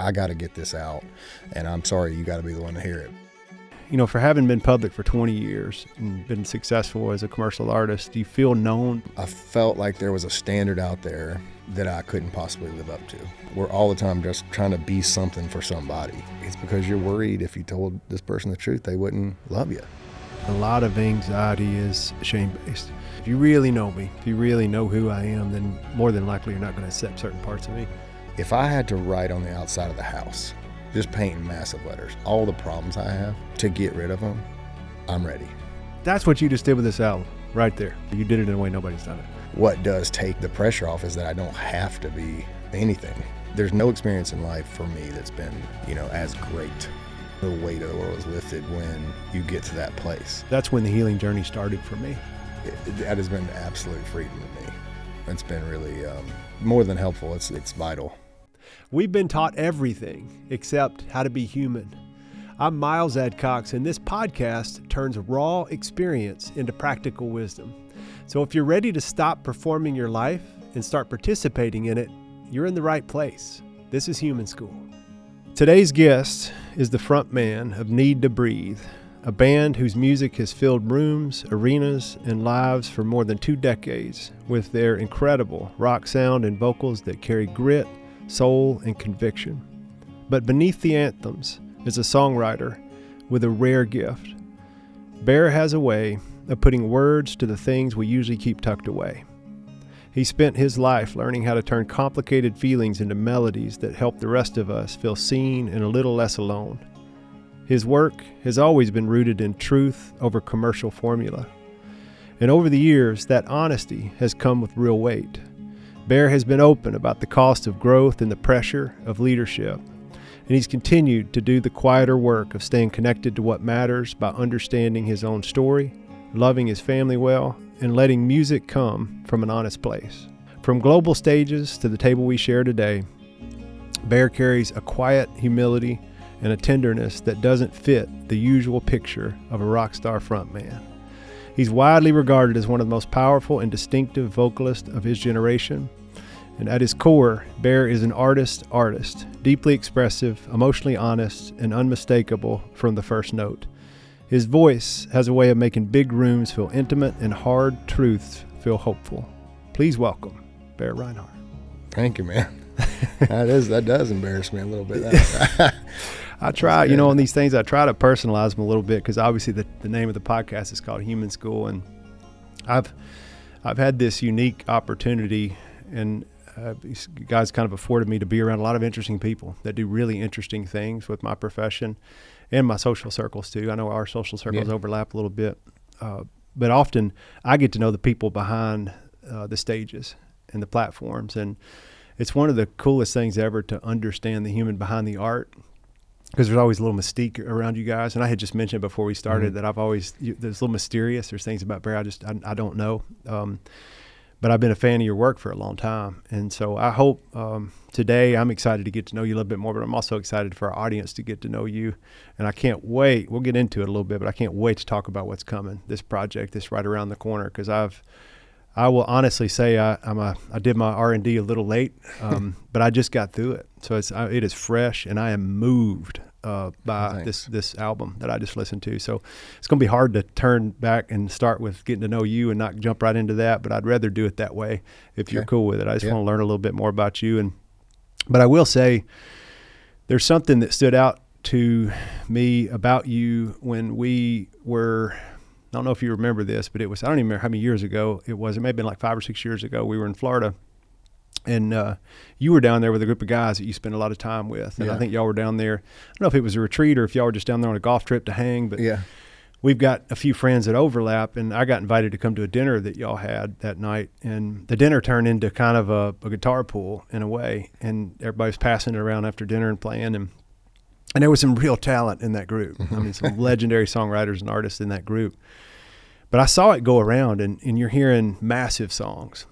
I got to get this out, and I'm sorry, you got to be the one to hear it. You know, for having been public for 20 years and been successful as a commercial artist, do you feel known? I felt like there was a standard out there that I couldn't possibly live up to. We're all the time just trying to be something for somebody. It's because you're worried if you told this person the truth, they wouldn't love you. A lot of anxiety is shame-based. If you really know me, if you really know who I am, then more than likely you're not going to accept certain parts of me. If I had to write on the outside of the house, just painting massive letters, all the problems I have, to get rid of them, I'm ready. That's what you just did with this album, right there. You did it in a way nobody's done it. What does take the pressure off is that I don't have to be anything. There's no experience in life for me that's been, as great. The weight of the world is lifted when you get to that place. That's when the healing journey started for me. That has been absolute freedom to me. It's been really more than helpful. It's vital. We've been taught everything except how to be human. I'm Miles Adcox, and this podcast turns raw experience into practical wisdom. So if you're ready to stop performing your life and start participating in it, you're in the right place. This is Human School. Today's guest is the frontman of NEEDTOBREATHE, a band whose music has filled rooms, arenas, and lives for more than 2 decades with their incredible rock sound and vocals that carry grit, soul, and conviction. But beneath the anthems is a songwriter with a rare gift. Bear has a way of putting words to the things we usually keep tucked away. He spent his life learning how to turn complicated feelings into melodies that help the rest of us feel seen and a little less alone. His work has always been rooted in truth over commercial formula. And over the years, that honesty has come with real weight. Bear has been open about the cost of growth and the pressure of leadership. And he's continued to do the quieter work of staying connected to what matters by understanding his own story, loving his family well, and letting music come from an honest place. From global stages to the table we share today, Bear carries a quiet humility and a tenderness that doesn't fit the usual picture of a rock star frontman. He's widely regarded as one of the most powerful and distinctive vocalists of his generation. And at his core, Bear is an artist, deeply expressive, emotionally honest, and unmistakable from the first note. His voice has a way of making big rooms feel intimate and hard truths feel hopeful. Please welcome Bear Rinehart. Thank you, man. That does embarrass me a little bit. I try, on these things, I try to personalize them a little bit because obviously the name of the podcast is called Human School, and I've had this unique opportunity, and these guys kind of afforded me to be around a lot of interesting people that do really interesting things with my profession and my social circles too. I know our social circles overlap a little bit, but often I get to know the people behind the stages and the platforms, and it's one of the coolest things ever to understand the human behind the art, because there's always a little mystique around you guys. And I had just mentioned before we started that there's a little mysterious. There's things about Bear I don't know. But I've been a fan of your work for a long time. And so I hope today I'm excited to get to know you a little bit more, but I'm also excited for our audience to get to know you. And I can't wait. We'll get into it a little bit, but I can't wait to talk about what's coming, this project, this right around the corner, because I will honestly say I did my R&D a little late, but I just got through it. So it is fresh, and I am moved by this album that I just listened to. So it's going to be hard to turn back and start with getting to know you and not jump right into that, but I'd rather do it that way if you're cool with it. I just want to learn a little bit more about you. But I will say there's something that stood out to me about you when we were, I don't know if you remember this, but I don't even remember how many years ago it was. It may have been like 5 or 6 years ago. We were in Florida, and you were down there with a group of guys that you spent a lot of time with. And I think y'all were down there. I don't know if it was a retreat or if y'all were just down there on a golf trip to hang, but we've got a few friends that overlap, and I got invited to come to a dinner that y'all had that night. And the dinner turned into kind of a guitar pool in a way, and everybody's passing it around after dinner and playing. And there was some real talent in that group. I mean, some legendary songwriters and artists in that group. But I saw it go around, and you're hearing massive songs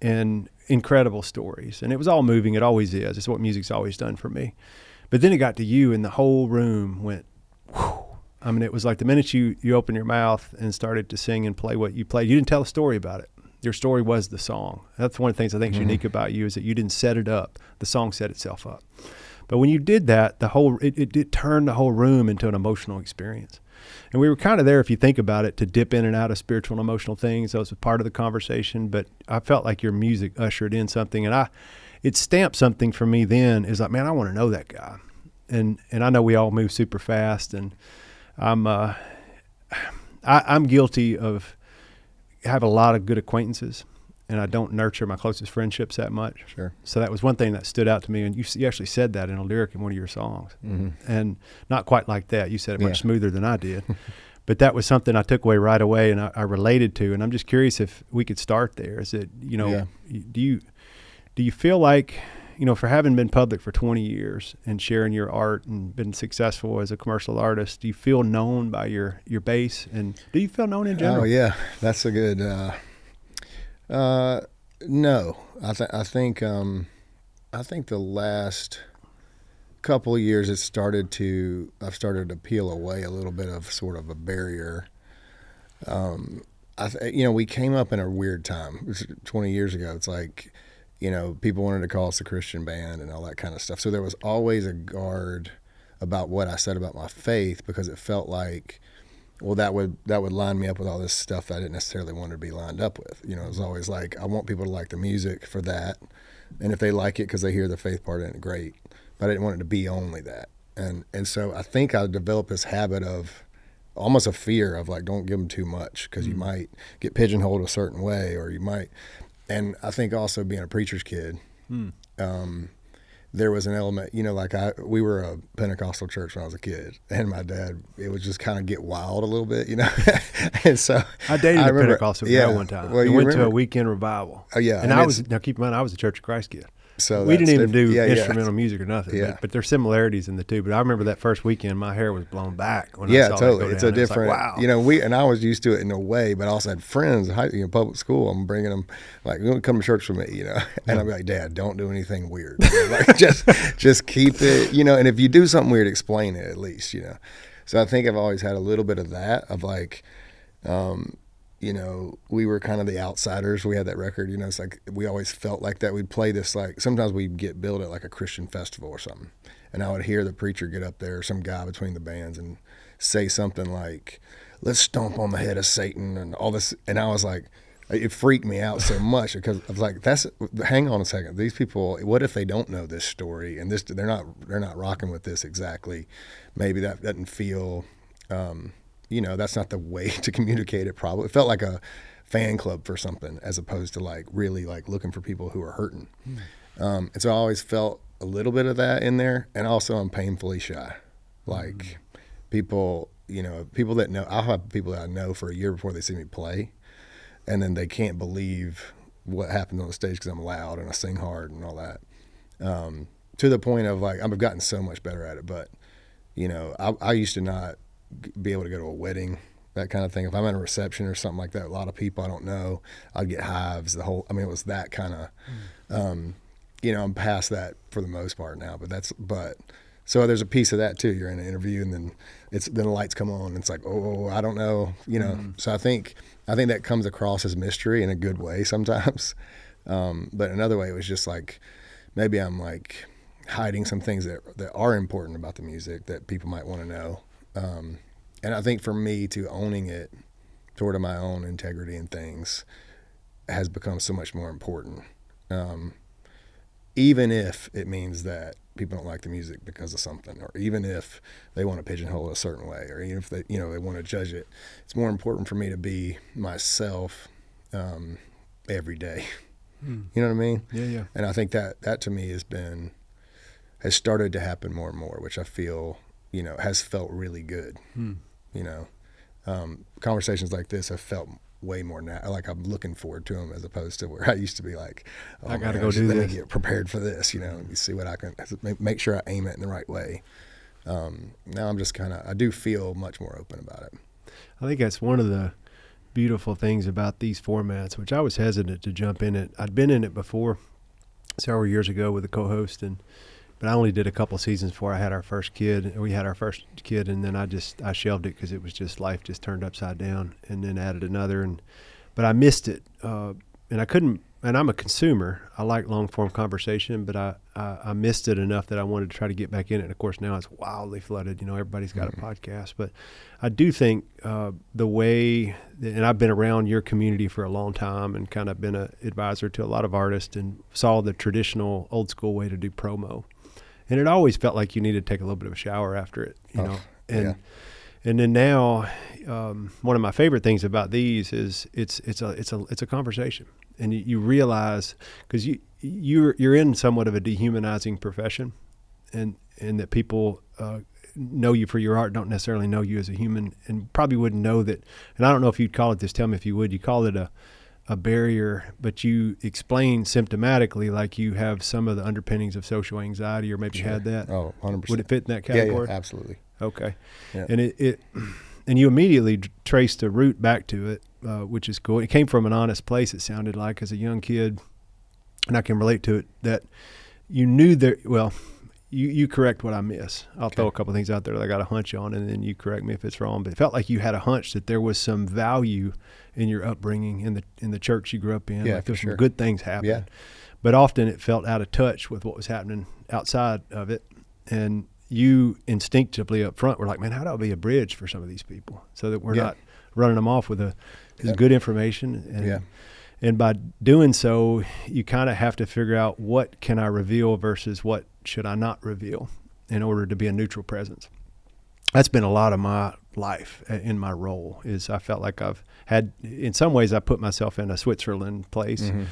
and incredible stories. And it was all moving. It always is. It's what music's always done for me. But then it got to you, and the whole room went, whew. I mean, it was like the minute you opened your mouth and started to sing and play what you played, you didn't tell a story about it. Your story was the song. That's one of the things I think is unique about you, is that you didn't set it up. The song set itself up. But when you did that, it turned the whole room into an emotional experience. And we were kind of there, if you think about it, to dip in and out of spiritual and emotional things. That was a part of the conversation. But I felt like your music ushered in something, and it stamped something for me then. Is like, man, I want to know that guy. And I know we all move super fast, and I'm guilty of having a lot of good acquaintances, and I don't nurture my closest friendships that much. Sure. So that was one thing that stood out to me, and you actually said that in a lyric in one of your songs. Mm-hmm. And not quite like that. You said it much smoother than I did. But that was something I took away right away, and I related to. And I'm just curious if we could start there. Is it, do you feel like, for having been public for 20 years and sharing your art and been successful as a commercial artist, do you feel known by your base? And do you feel known in general? Oh, yeah. That's a good... no, I think the last couple of years I've started to peel away a little bit of sort of a barrier. We came up in a weird time. It was 20 years ago. It's like, people wanted to call us a Christian band and all that kind of stuff. So there was always a guard about what I said about my faith, because it felt like, well, that would line me up with all this stuff that I didn't necessarily want to be lined up with. It was always like, I want people to like the music for that. And if they like it because they hear the faith part in it, great. But I didn't want it to be only that. And so I think I developed this habit of almost a fear of like, don't give them too much, because you might get pigeonholed a certain way, or you might. And I think also being a preacher's kid, there was an element, we were a Pentecostal church when I was a kid, and my dad, it would just kind of get wild a little bit, And so I dated a Pentecostal girl one time. Well, we went to a weekend revival. Oh, yeah. And now keep in mind, I was a Church of Christ kid. So we didn't even do instrumental music or nothing. Yeah. But there's similarities in the two. But I remember that first weekend, my hair was blown back when I saw totally. It go It's down. a different, like, wow. And I was used to it in a way, but I also had friends in public school. I'm bringing them, like, you want to come to church with me, And I'd be like, Dad, don't do anything weird. Like, just keep it, and if you do something weird, explain it at least, So I think I've always had a little bit of that, of like, we were kind of the outsiders. We had that record, it's like we always felt like that. We'd play this, like, sometimes we'd get billed at like a Christian festival or something. And I would hear the preacher get up there, or some guy between the bands, and say something like, let's stomp on the head of Satan and all this. And I was like, it freaked me out so much, because I was like, hang on a second. These people, what if they don't know this story, and they're not rocking with this exactly? Maybe that doesn't feel, that's not the way to communicate it. Probably it felt like a fan club for something, as opposed to like really like looking for people who are hurting. And so I always felt a little bit of that in there. And also I'm painfully shy. Like people that know, I'll have people that I know for a year before they see me play, and then they can't believe what happens on the stage because I'm loud and I sing hard and all that. To the point of like, I've gotten so much better at it, but I used to not be able to go to a wedding, that kind of thing. If I'm at a reception or something like that, a lot of people I don't know, I'd get hives, it was that kind of, I'm past that for the most part now, but so there's a piece of that too. You're in an interview, and then the lights come on, and it's like, oh, I don't know, So I think that comes across as mystery in a good way sometimes. But another way, it was just like, maybe I'm like hiding some things that are important about the music that people might want to know. And I think for me, to owning it toward my own integrity and things has become so much more important. Even if it means that people don't like the music because of something, or even if they want to pigeonhole it a certain way, or even if they want to judge it, it's more important for me to be myself, every day. You know what I mean? Yeah. And I think that to me has started to happen more and more, which I feel, has felt really good. Conversations like this have felt way more now. Like I'm looking forward to them, as opposed to where I used to be like, oh, I got to go do this. Let me get prepared for this, and see what I can make sure I aim it in the right way. Now I'm just I do feel much more open about it. I think that's one of the beautiful things about these formats, which I was hesitant to jump in it. I'd been in it before several years ago with a co-host, but I only did a couple seasons before I had our first kid. We had our first kid, and then I shelved it because it was just, life just turned upside down, and then added another. But I missed it, and I couldn't and I'm a consumer. I like long form conversation, but I missed it enough that I wanted to try to get back in it. And of course now it's wildly flooded. You know, everybody's got a podcast, but I do think the way, and I've been around your community for a long time and kind of been an advisor to a lot of artists and saw the traditional old school way to do promo. And it always felt like you needed to take a little bit of a shower after it, you know. And then now, one of my favorite things about these is it's a conversation, and you realize, because you're in somewhat of a dehumanizing profession, and that people know you for your art, don't necessarily know you as a human, and probably wouldn't know that. And I don't know if you'd call it this. Tell me if you would. You call it a barrier, but you explain symptomatically like you have some of the underpinnings of social anxiety, or maybe had that. Oh, 100%. Would it fit in that category? Yeah, absolutely. Okay. Yeah. And and you immediately traced the root back to it, which is cool. It came from an honest place, it sounded like, as a young kid, and I can relate to it, that you knew that, well, you correct what I miss. I'll throw a couple things out there that I got a hunch on, and then you correct me if it's wrong. But it felt like you had a hunch that there was some value in your upbringing, in the church you grew up in. Yeah, like there's for sure. some good things happening. Yeah. But often it felt out of touch with what was happening outside of it. And you instinctively up front were like, man, how do I be a bridge for some of these people so that we're not running them off with this good information? And by doing so, you kind of have to figure out, what can I reveal versus what should I not reveal in order to be a neutral presence. That's been a lot of my life in my role. Is I felt like I've had, in some ways, I put myself in a Switzerland place. Mm-hmm.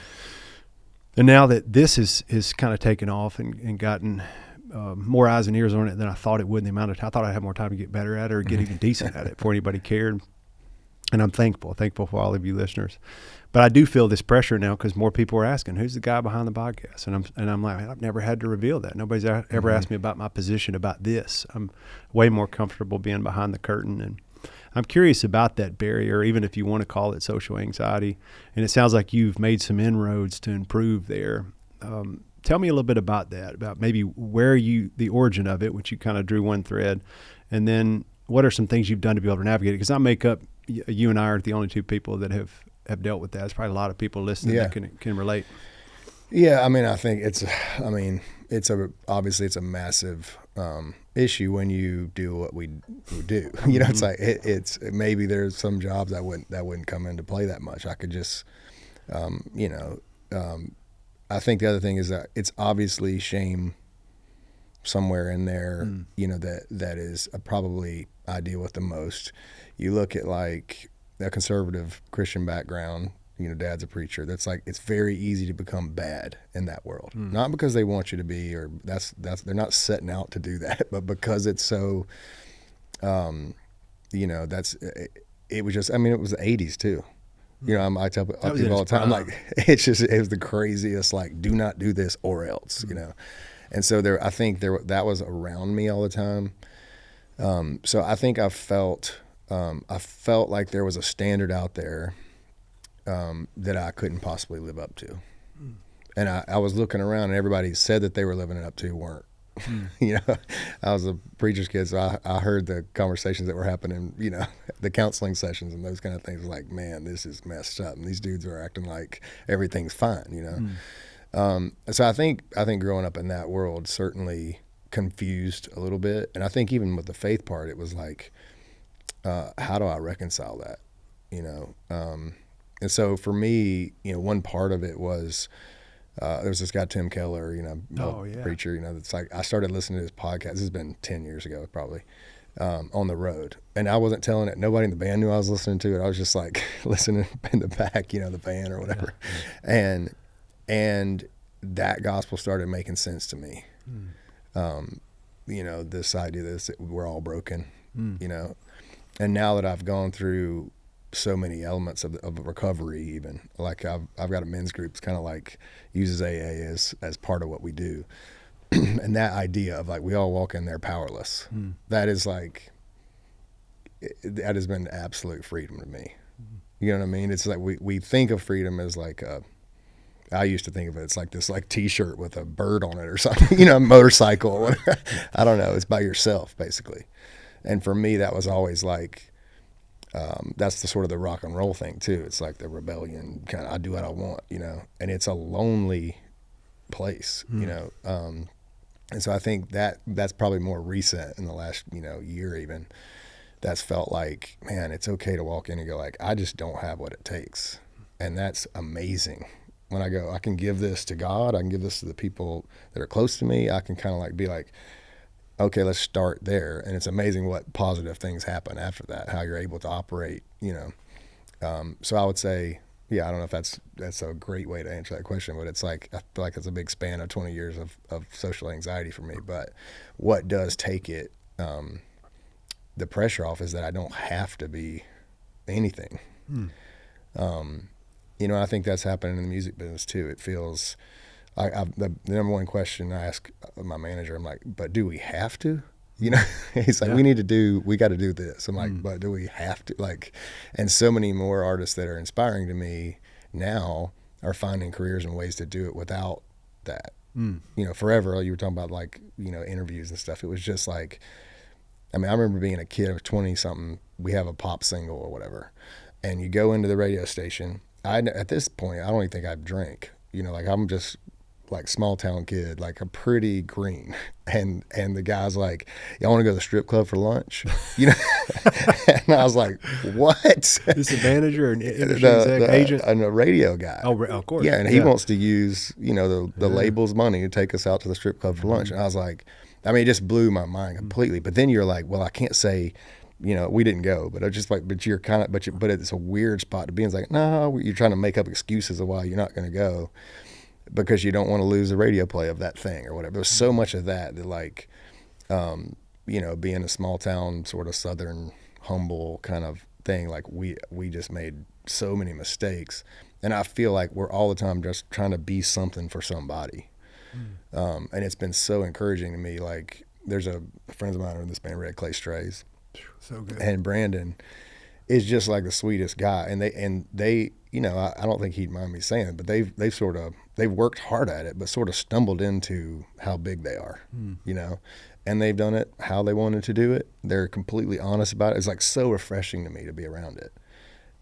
And now that this is kind of taken off and gotten more eyes and ears on it than I thought it would in the amount of time. I thought I'd have more time to get better at it or get even decent at it before anybody cared. And I'm thankful for all of you listeners. But I do feel this pressure now because more people are asking, who's the guy behind the podcast? And I'm like, man, I've never had to reveal that. Nobody's ever asked me about my position about this. I'm way more comfortable being behind the curtain. And I'm curious about that barrier, even if you want to call it social anxiety. And it sounds like you've made some inroads to improve there. Tell me a little bit about that, about maybe the origin of it, which you kind of drew one thread, and then what are some things you've done to be able to navigate it? Because I make up, you and I are the only two people that have dealt with that. There's probably a lot of people listening that can relate. Yeah, I mean, I think obviously it's a massive issue when you do what we do. You know, it's like it's maybe there's some jobs that wouldn't come into play that much. I could just, I think the other thing is that it's obviously shame somewhere in there, you know, that is probably I deal with the most. You look at like a conservative Christian background, you know, dad's a preacher. That's like, it's very easy to become bad in that world. Not because they want you to be, or that's they're not setting out to do that, but because it's so, you know, it was just, I mean, it was the 80s too. You know, I tell people all the time, like, it was the craziest, like, do not do this or else, you know? And so I think that was around me all the time. So I think I felt like there was a standard out there that I couldn't possibly live up to. And I was looking around, and everybody said that they were living it up to weren't. You know, I was a preacher's kid, so I heard the conversations that were happening, you know, the counseling sessions and those kind of things. Like, man, this is messed up, and these dudes are acting like everything's fine, you know. So I think growing up in that world certainly confused a little bit, and I think even with the faith part, it was like, how do I reconcile that, you know? And so for me, you know, one part of it was, there was this guy, Tim Keller, you know, preacher, you know, that's like, I started listening to his podcast. This has been 10 years ago, probably, on the road. And I wasn't telling it. Nobody in the band knew I was listening to it. I was just like listening in the back, you know, the van or whatever. Yeah. And that gospel started making sense to me. You know, this idea that we're all broken, you know, and now that I've gone through so many elements of recovery, even like I've got a men's group that's kind of like uses AA as part of what we do. And that idea of like, we all walk in there powerless. That is like, that has been absolute freedom to me. You know what I mean? It's like, we think of freedom as like I used to think of it, it's like this like t-shirt with a bird on it or something, you know, a motorcycle or whatever. I don't know. It's by yourself basically. And for me, that was always like, That's the sort of the rock and roll thing too. It's like the rebellion kind of, I do what I want, and it's a lonely place, and so I think that's probably more recent in the last, year even, that's felt like, man, it's okay to walk in and go like, I just don't have what it takes. And that's amazing. When I go, I can give this to God, I can give this to the people that are close to me. I can kind of like be like, okay, let's start there. And it's amazing what positive things happen after that, how you're able to operate, So I would say, yeah, I don't know if that's a great way to answer that question, but it's like, I feel like it's a big span of 20 years of social anxiety for me. But what does take it, the pressure off is that I don't have to be anything. I think that's happening in the music business too. It feels like the number one question I ask my manager, I'm like, but do we have to? He's like, we got to do this. I'm like, but do we have to? Like, and so many more artists that are inspiring to me now are finding careers and ways to do it without that. Forever, you were talking about like, interviews and stuff. It was just like, I remember being a kid of 20 something, we have a pop single or whatever, and you go into the radio station. At this point, I don't even think I'd drink, like I'm just like small town kid, like a pretty green. And the guy's like, y'all want to go to the strip club for lunch? And I was like, what? Is this a manager or an agent? And a radio guy. Oh, of course. Yeah. And he wants to use, the label's money to take us out to the strip club for lunch. And I was like, it just blew my mind completely. But then you're like, well, I can't say, we didn't go, but I just like, but you're kind of, but it's a weird spot to be in. It's like, no, you're trying to make up excuses of why you're not going to go because you don't want to lose the radio play of that thing or whatever. There's so much of that like, being a small town, sort of Southern, humble kind of thing. Like we just made so many mistakes, and I feel like we're all the time just trying to be something for somebody. And it's been so encouraging to me. Like there's a friend of mine in this band, Red Clay Strays. So good. And Brandon is just like the sweetest guy. And they, I don't think he'd mind me saying it, but they've worked hard at it, but sort of stumbled into how big they are, and they've done it how they wanted to do it. They're completely honest about it. It's like so refreshing to me to be around it.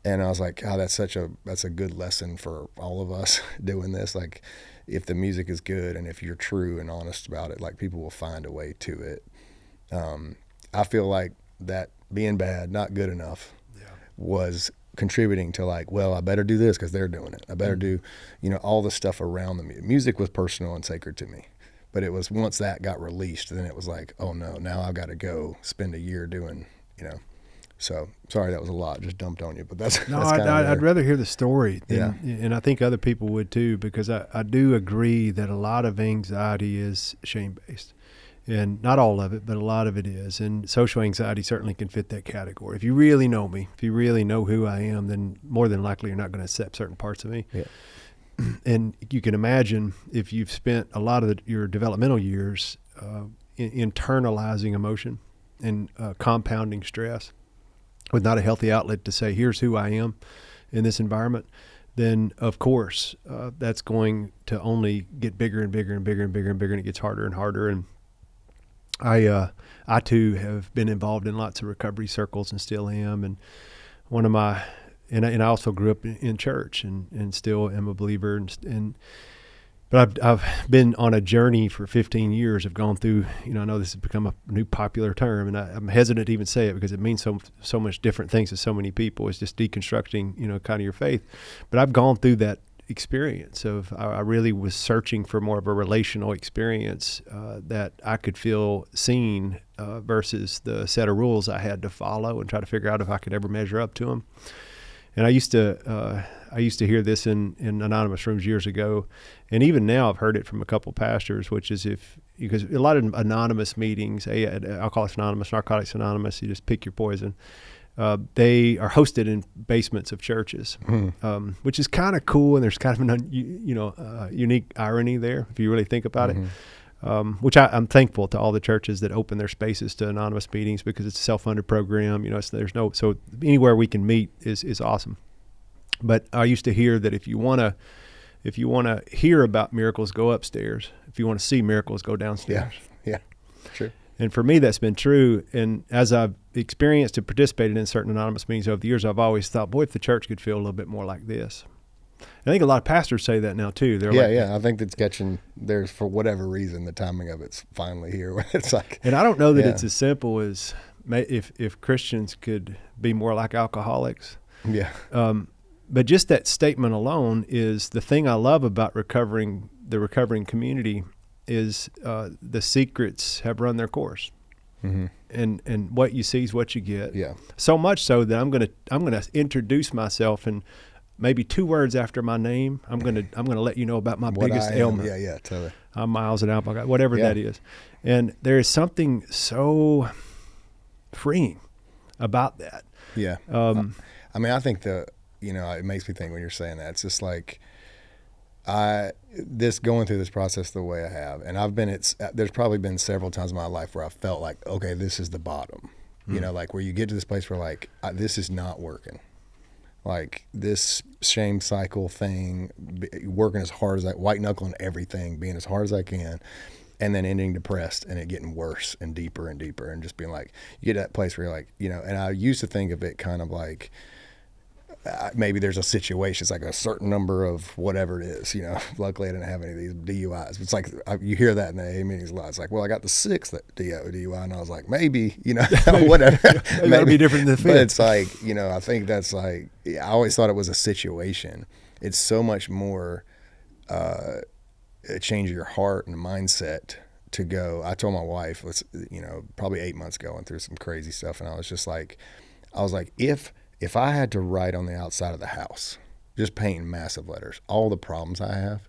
And I was like, oh, that's a good lesson for all of us doing this. Like if the music is good and if you're true and honest about it, like people will find a way to it. I feel like that being bad, not good enough, was contributing to like, well, I better do this because they're doing it. I better do, all the stuff around the music. Music was personal and sacred to me. But it was once that got released, then it was like, oh no, now I've got to go spend a year doing, So sorry, that was a lot, just dumped on you. But that's no. That's I'd rather hear the story, and I think other people would too, because I do agree that a lot of anxiety is shame based. And not all of it, but a lot of it is. And social anxiety certainly can fit that category. If you really know me, if you really know who I am, then more than likely you're not going to accept certain parts of me. Yeah. And you can imagine if you've spent a lot of your developmental years internalizing emotion and compounding stress with not a healthy outlet to say, here's who I am in this environment, then of course that's going to only get bigger and bigger and bigger and bigger and bigger, and it gets harder and harder. And I too have been involved in lots of recovery circles and still am. And one of my, and I also grew up in church and still am a believer. But I've been on a journey for 15 years. I've gone through, I know this has become a new popular term, and I'm hesitant to even say it because it means so much different things to so many people. It's just deconstructing, kind of your faith. But I've gone through that experience of I really was searching for more of a relational experience that I could feel seen versus the set of rules I had to follow and try to figure out if I could ever measure up to them. And I used to hear this in anonymous rooms years ago, and even now I've heard it from a couple pastors, which is because a lot of anonymous meetings, Alcoholics Anonymous, Narcotics Anonymous, you just pick your poison. They are hosted in basements of churches, which is kind of cool, and there's kind of an unique irony there if you really think about it. Which I'm thankful to all the churches that open their spaces to anonymous meetings because it's a self-funded program. So anywhere we can meet is awesome. But I used to hear that if you want to hear about miracles, go upstairs. If you want to see miracles, go downstairs. Yeah, true. And for me, that's been true. And as I've experienced and participated in certain anonymous meetings over the years, I've always thought, boy, if the church could feel a little bit more like this. I think a lot of pastors say that now too. They're I think it's there's, for whatever reason, the timing of it's finally here. Where it's like, and I don't know that it's as simple as if Christians could be more like alcoholics. Yeah. But just that statement alone is the thing I love about the recovering community is the secrets have run their course. Mm-hmm. And what you see is what you get. Yeah. So much so that I'm gonna introduce myself, and maybe 2 words after my name, I'm gonna let you know about my biggest ailment. Yeah, totally. I'm Miles at Alpha, whatever that is. And there is something so freeing about that. Yeah. I mean, I think it makes me think when you're saying that, it's just like, going through this process the way I have, and there's probably been several times in my life where I felt like, okay, this is the bottom, like where you get to this place where like, this is not working. Like this shame cycle thing, working as hard as white knuckling everything, being as hard as I can, and then ending depressed and it getting worse and deeper and deeper, and just being like, you get to that place where you're like, and I used to think of it kind of like, maybe there's a situation, it's like a certain number of whatever it is, luckily I didn't have any of these DUIs. It's like, you hear that in the AA meetings a lot. It's like, well, I got the 6th DUI, and I was like, maybe, whatever. Maybe that'll be different than the 5th. But it's like, I think that's like, I always thought it was a situation. It's so much more a change of your heart and mindset to go. I told my wife, probably 8 months ago, went through some crazy stuff, and I was like, if I had to write on the outside of the house, just painting massive letters, all the problems I have,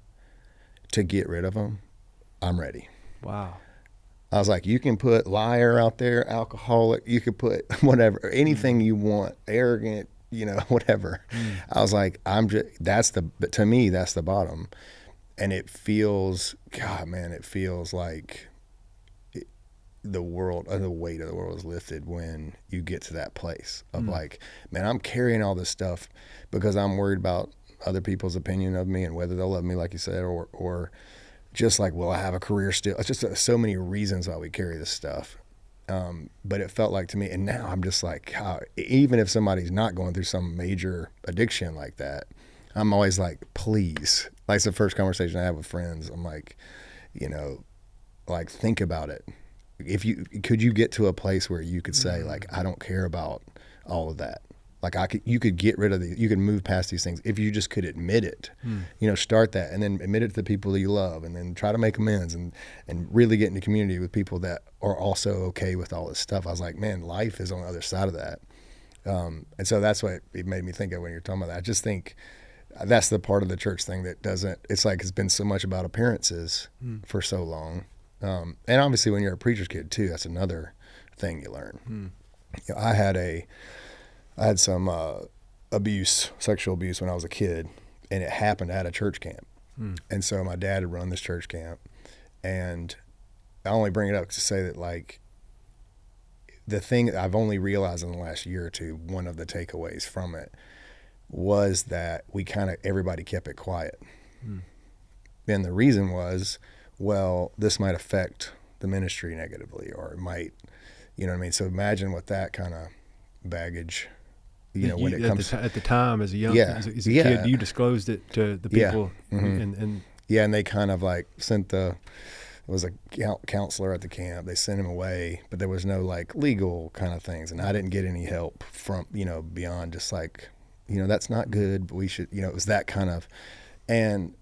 to get rid of them, I'm ready. Wow. I was like, you can put liar out there, alcoholic, you could put whatever, anything you want, arrogant, whatever. I was like, but to me, that's the bottom. And it feels, it feels like the weight of the world is lifted when you get to that place of like, man, I'm carrying all this stuff because I'm worried about other people's opinion of me and whether they'll love me, like you said, or just like, will I have a career still? It's just so many reasons why we carry this stuff. But it felt like to me, and now I'm just like, even if somebody's not going through some major addiction like that, I'm always like, please, like it's the first conversation I have with friends. I'm like, like think about it. Could you get to a place where you could say like, I don't care about all of that. Like you could get rid of you could move past these things if you just could admit it, start that, and then admit it to the people that you love, and then try to make amends and really get into community with people that are also okay with all this stuff. I was like, man, life is on the other side of that. And so that's what it made me think of when you're talking about that. I just think that's the part of the church thing that it's like, it's been so much about appearances for so long. And obviously when you're a preacher's kid too, that's another thing you learn. I had some sexual abuse when I was a kid, and it happened at a church camp. And so my dad had run this church camp, and I only bring it up to say that like the thing that I've only realized in the last year or two, one of the takeaways from it was that everybody kept it quiet. And the reason was, well, this might affect the ministry negatively, or it might, So imagine what that kind of baggage, when it comes at the time as a young, as a kid, you disclosed it to the people, and they kind of like it was a counselor at the camp. They sent him away, but there was no like legal kind of things, and I didn't get any help from beyond just like that's not good, but we should it was that kind of, and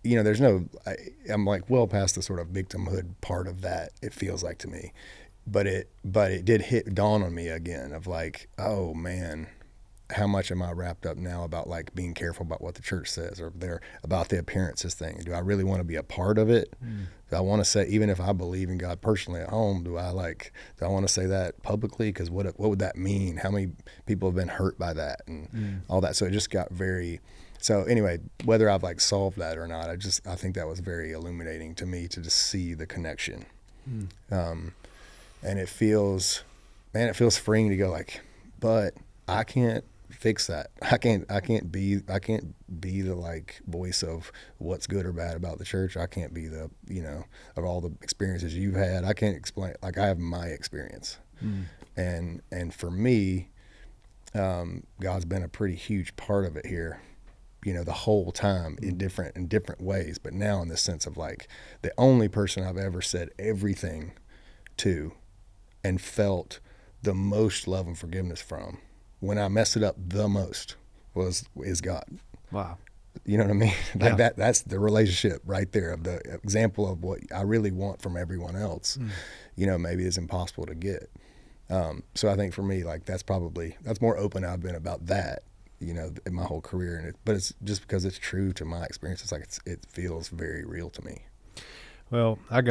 there's I'm like well past the sort of victimhood part of that, it feels like to me, but it did dawn on me again of like, oh man, how much am I wrapped up now about like being careful about what the church says, or about the appearances thing? Do I really want to be a part of it? Do I want to say, even if I believe in God personally at home, do I want to say that publicly? Because what would that mean? How many people have been hurt by that and all that? So it just got very. So anyway, whether I've like solved that or not, I think that was very illuminating to me to just see the connection. And it feels freeing to go like, but I can't fix that. I can't be the like voice of what's good or bad about the church. I can't be the, of all the experiences you've had. I can't explain, like, I have my experience. And for me, God's been a pretty huge part of it here, the whole time in different ways. But now in the sense of like the only person I've ever said everything to and felt the most love and forgiveness from when I messed it up the most is God. Wow. You know what I mean? Like Yeah. that's the relationship right there, of the example of what I really want from everyone else, maybe is impossible to get. So I think for me, like, that's more open I've been about that, in my whole career. But it's just because it's true to my experience. It's like, it feels very real to me. Well, I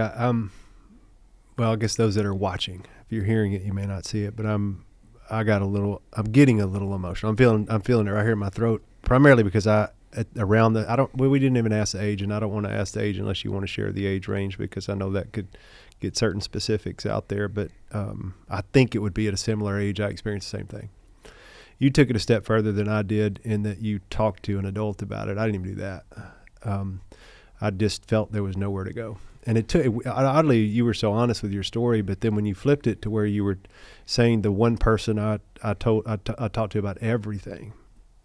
guess those that are watching, if you're hearing it, you may not see it, but I'm getting a little emotional. I'm feeling it right here in my throat, primarily because we didn't even ask the age, and I don't want to ask the age unless you want to share the age range, because I know that could get certain specifics out there. But I think it would be at a similar age I experienced the same thing. You took it a step further than I did in that you talked to an adult about it. I didn't even do that. I just felt there was nowhere to go. And oddly, you were so honest with your story, but then when you flipped it to where you were saying the one person I talked to about everything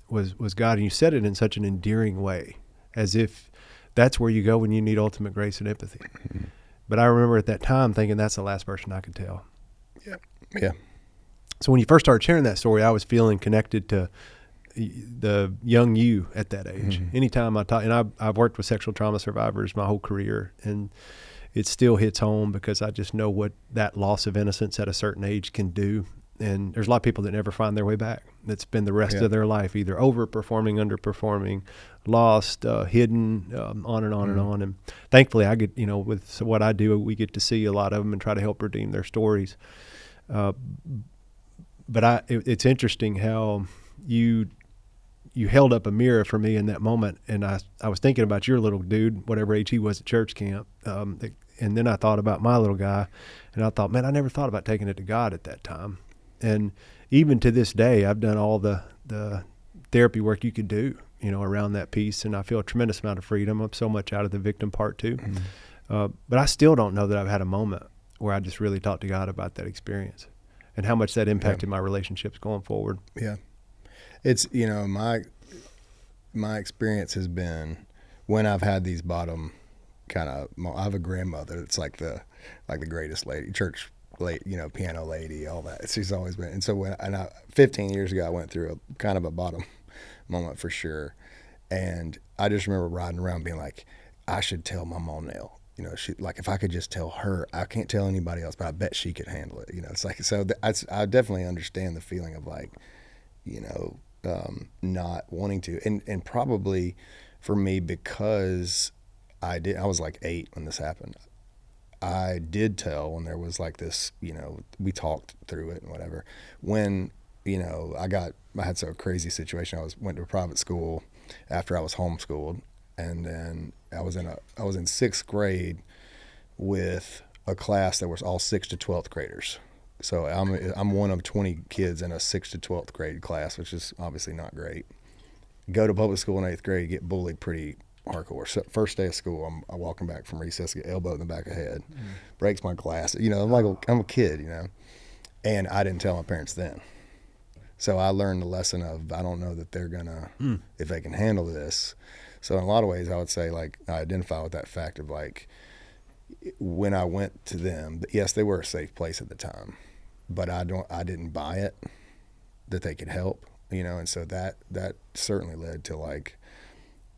was God, and you said it in such an endearing way, as if that's where you go when you need ultimate grace and empathy. Mm-hmm. But I remember at that time thinking that's the last person I could tell. Yeah. So when you first started sharing that story, I was feeling connected to the young you at that age. Mm-hmm. Anytime I talk, and I've worked with sexual trauma survivors my whole career, and it still hits home because I just know what that loss of innocence at a certain age can do. And there's a lot of people that never find their way back, that spend the rest of their life either overperforming, underperforming, lost, hidden, on and on and on. And thankfully I get, with what I do, we get to see a lot of them and try to help redeem their stories. But it's interesting how you held up a mirror for me in that moment. And I was thinking about your little dude, whatever age he was at church camp. And then I thought about my little guy, and I thought, man, I never thought about taking it to God at that time. And even to this day, I've done all the therapy work you could do, around that piece. And I feel a tremendous amount of freedom. I'm so much out of the victim part too. Mm-hmm. But I still don't know that I've had a moment where I just really talked to God about that experience and how much that impacted my relationships going forward. Yeah. It's, my experience has been when I've had these bottom I have a grandmother that's like the greatest lady, church late, piano lady, all that. She's always been. And so 15 years ago, I went through a kind of a bottom moment for sure. And I just remember riding around being like, I should tell my mom now, she, like, if I could just tell her, I can't tell anybody else, but I bet she could handle it. It's like, so I definitely understand the feeling of like, not wanting to, and probably for me, because I was like 8 when this happened. I did tell when there was like this, we talked through it and whatever. When, I had a crazy situation. Went to a private school after I was homeschooled, and then I was in 6th grade with a class that was all 6th to 12th graders. So I'm one of 20 kids in a 6th to 12th grade class, which is obviously not great. Go to public school in 8th grade, get bullied pretty hardcore. So first day of school, I'm walking back from recess, get elbowed in the back of the head, breaks my glass. I'm a kid, and I didn't tell my parents then. So I learned the lesson of, I don't know that they're gonna, if they can handle this. So in a lot of ways, I would say, like, I identify with that fact of like, when I went to them, yes, they were a safe place at the time, but I didn't buy it that they could help, and so that certainly led to like,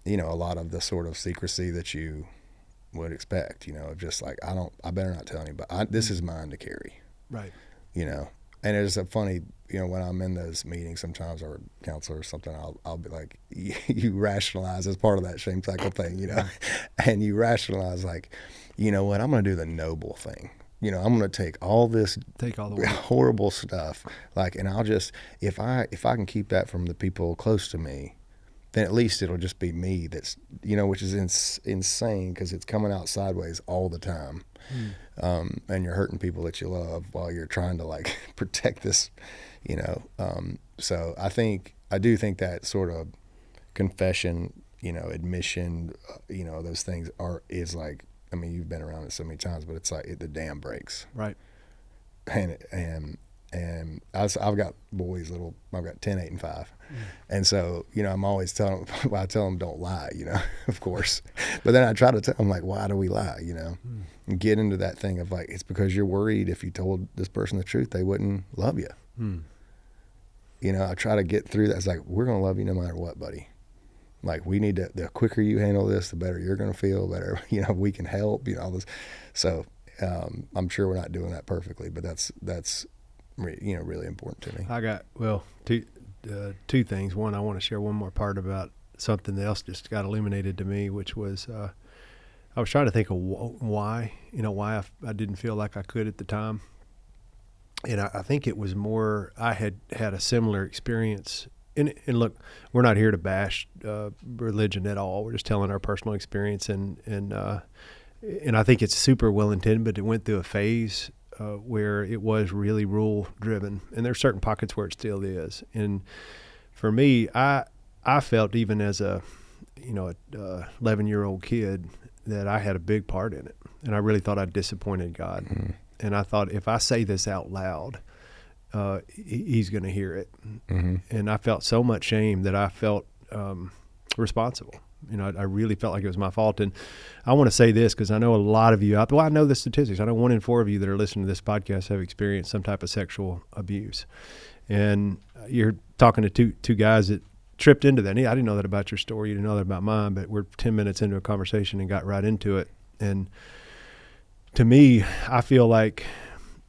a lot of the sort of secrecy that you would expect, of just like, I better not tell anybody. This is mine to carry. Right. And it's a funny, when I'm in those meetings sometimes, or counselor or something, I'll be like, you rationalize as part of that shame cycle thing, and you rationalize like, what, I'm going to do the noble thing. I'm going to take all the horrible stuff, like, and I'll just, if I can keep that from the people close to me, then at least it'll just be me that's, which is insane because it's coming out sideways all the time. And you're hurting people that you love while you're trying to like protect this, So I think I do think that sort of confession, admission, those things is like, I mean, you've been around it so many times, but it's like the dam breaks. Right. And I've got boys, I've got 10, 8, and 5. And so, I'm always telling them, I tell them don't lie, of course. But then I try to tell them, like, why do we lie, and get into that thing of like, it's because you're worried if you told this person the truth, they wouldn't love you. I try to get through that. It's like, we're going to love you no matter what, buddy. Like, we need to, the quicker you handle this, the better you're going to feel, better, we can help, all this. So I'm sure we're not doing that perfectly, but that's really important to me. I got, two things. One, I want to share one more part about something else just got illuminated to me, which was, I was trying to think of why I didn't feel like I could at the time. And I think it was more, I had a similar experience. And look, we're not here to bash religion at all. We're just telling our personal experience. And I think it's super well intended, but it went through a phase where it was really rule driven. And there's certain pockets where it still is. And for me, I felt even as a 11-year-old kid that I had a big part in it. And I really thought I disappointed God. Mm-hmm. And I thought, if I say this out loud, he's going to hear it. Mm-hmm. And I felt so much shame that I felt responsible. I really felt like it was my fault. And I want to say this because I know a lot of you out there, I know the statistics. I know 1 in 4 of you that are listening to this podcast have experienced some type of sexual abuse. And you're talking to two guys that tripped into that. I didn't know that about your story. You didn't know that about mine, but we're 10 minutes into a conversation and got right into it. And to me, I feel like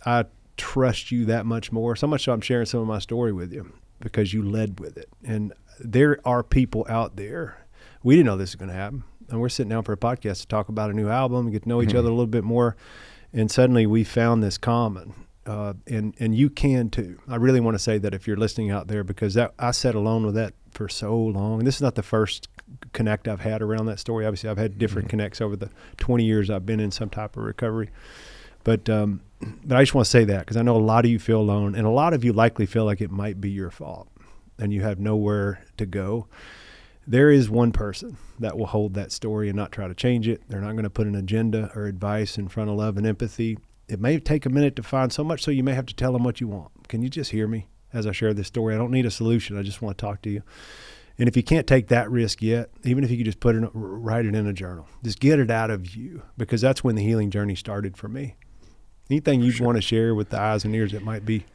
I trust you that much more. So much so I'm sharing some of my story with you because you led with it. And there are people out there. We didn't know this was going to happen. And we're sitting down for a podcast to talk about a new album and get to know each other a little bit more. And suddenly we found this common. And you can too. I really want to say that if you're listening out there, because I sat alone with that for so long. And this is not the first connect I've had around that story. Obviously, I've had different connects over the 20 years I've been in some type of recovery. But I just want to say that because I know a lot of you feel alone, and a lot of you likely feel like it might be your fault and you have nowhere to go. There is one person that will hold that story and not try to change it. They're not going to put an agenda or advice in front of love and empathy. It may take a minute to find so much, so you may have to tell them what you want. Can you just hear me as I share this story? I don't need a solution. I just want to talk to you. And if you can't take that risk yet, even if you could just write it in a journal, just get it out of you, because that's when the healing journey started for me. Anything you want to share with the eyes and ears that might be?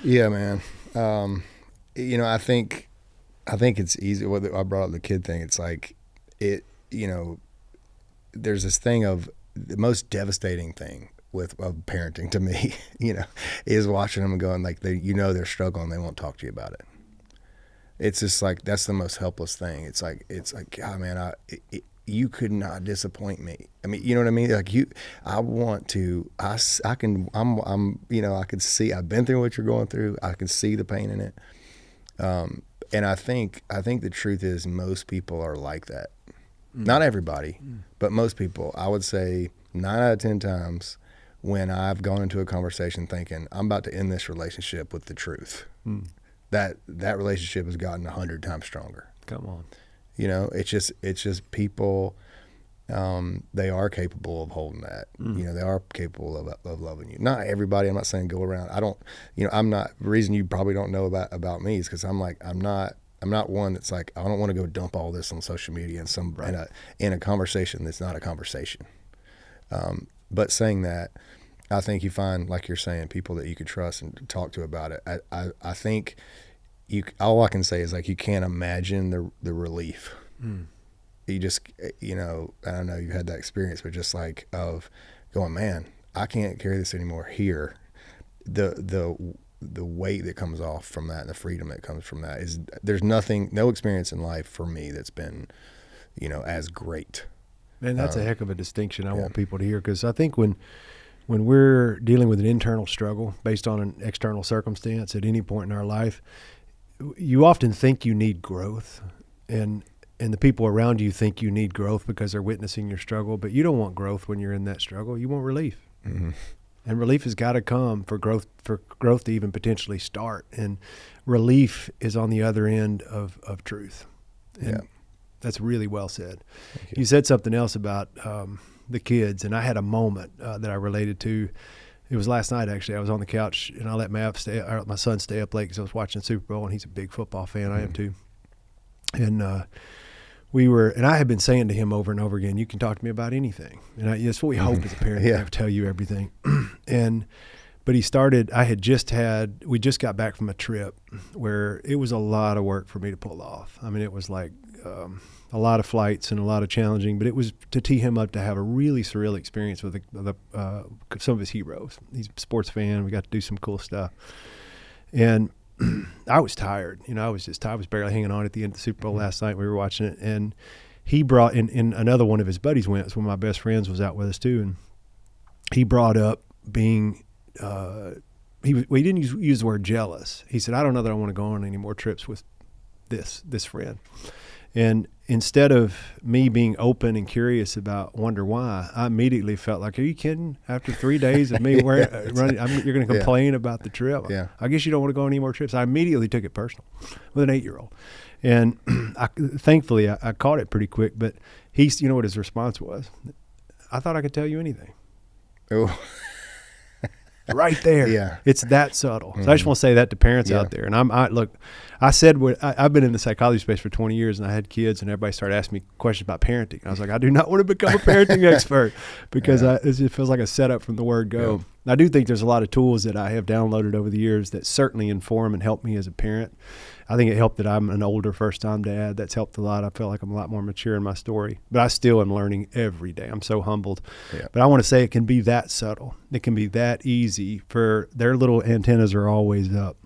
Yeah, man. I think it's easy. I brought up the kid thing. It's like there's this thing of the most devastating thing of parenting to me, is watching them and going like, they're struggling. They won't talk to you about it. It's just like, that's the most helpless thing. It's like, God, man, you could not disappoint me. I mean, you know what I mean? Like I could see, I've been through what you're going through. I can see the pain in it. And I think the truth is most people are like that. Not everybody, but most people. I would say 9 out of 10 times when I've gone into a conversation thinking I'm about to end this relationship with the truth, that relationship has gotten 100 times stronger. Come on. It's just people, they are capable of holding that. They are capable of loving you. Not everybody. I'm not saying go around. I'm not, the reason you probably don't know about me is because I'm not one that's like, I don't want to go dump all this on social media and in a conversation that's not a conversation. But saying that, I think you find, like you're saying, people that you could trust and talk to about it. I think all I can say is like, you can't imagine the relief. You just, I don't know, you've had that experience, but just like of going, man, I can't carry this anymore here. The weight that comes off from that and the freedom that comes from that is, there's no experience in life for me that's been, as great. Man, that's a heck of a distinction I want people to hear, because I think when we're dealing with an internal struggle based on an external circumstance at any point in our life, you often think you need growth, and the people around you think you need growth because they're witnessing your struggle, but you don't want growth when you're in that struggle. You want relief. Mm-hmm. And relief has got to come for growth to even potentially start. And relief is on the other end of truth. And that's really well said. You said something else about the kids, and I had a moment that I related to. It was last night, actually. I was on the couch, and I let my son stay up late because I was watching the Super Bowl, and he's a big football fan. I am too. And and I had been saying to him over and over again, you can talk to me about anything. And that's what we hope as a parent, to tell you everything. But he started, we just got back from a trip where it was a lot of work for me to pull off. I mean, it was like a lot of flights and a lot of challenging, but it was to tee him up to have a really surreal experience with some of his heroes. He's a sports fan. We got to do some cool stuff. And I was tired. I was barely hanging on at the end of the Super Bowl last night. We were watching it, and he brought in another one of his buddies went. One of my best friends was out with us too, and he brought up being he didn't use the word jealous. He said, I don't know that I want to go on any more trips with this friend. And instead of me being open and curious about wonder why, I immediately felt like, are you kidding? After 3 days of me running, you're going to complain about the trip? Yeah. I guess you don't want to go on any more trips. I immediately took it personal with an 8-year-old. And thankfully, I caught it pretty quick. But you know what his response was? I thought I could tell you anything. Oh. Right there. Yeah. It's that subtle. So I just want to say that to parents out there. And I've been in the psychology space for 20 years, and I had kids, and everybody started asking me questions about parenting. And I was like, I do not want to become a parenting expert because it feels like a setup from the word go. Yeah. I do think there's a lot of tools that I have downloaded over the years that certainly inform and help me as a parent. I think it helped that I'm an older first-time dad. That's helped a lot. I feel like I'm a lot more mature in my story. But I still am learning every day. I'm so humbled. Yeah. But I want to say it can be that subtle. It can be that easy for their little antennas are always up.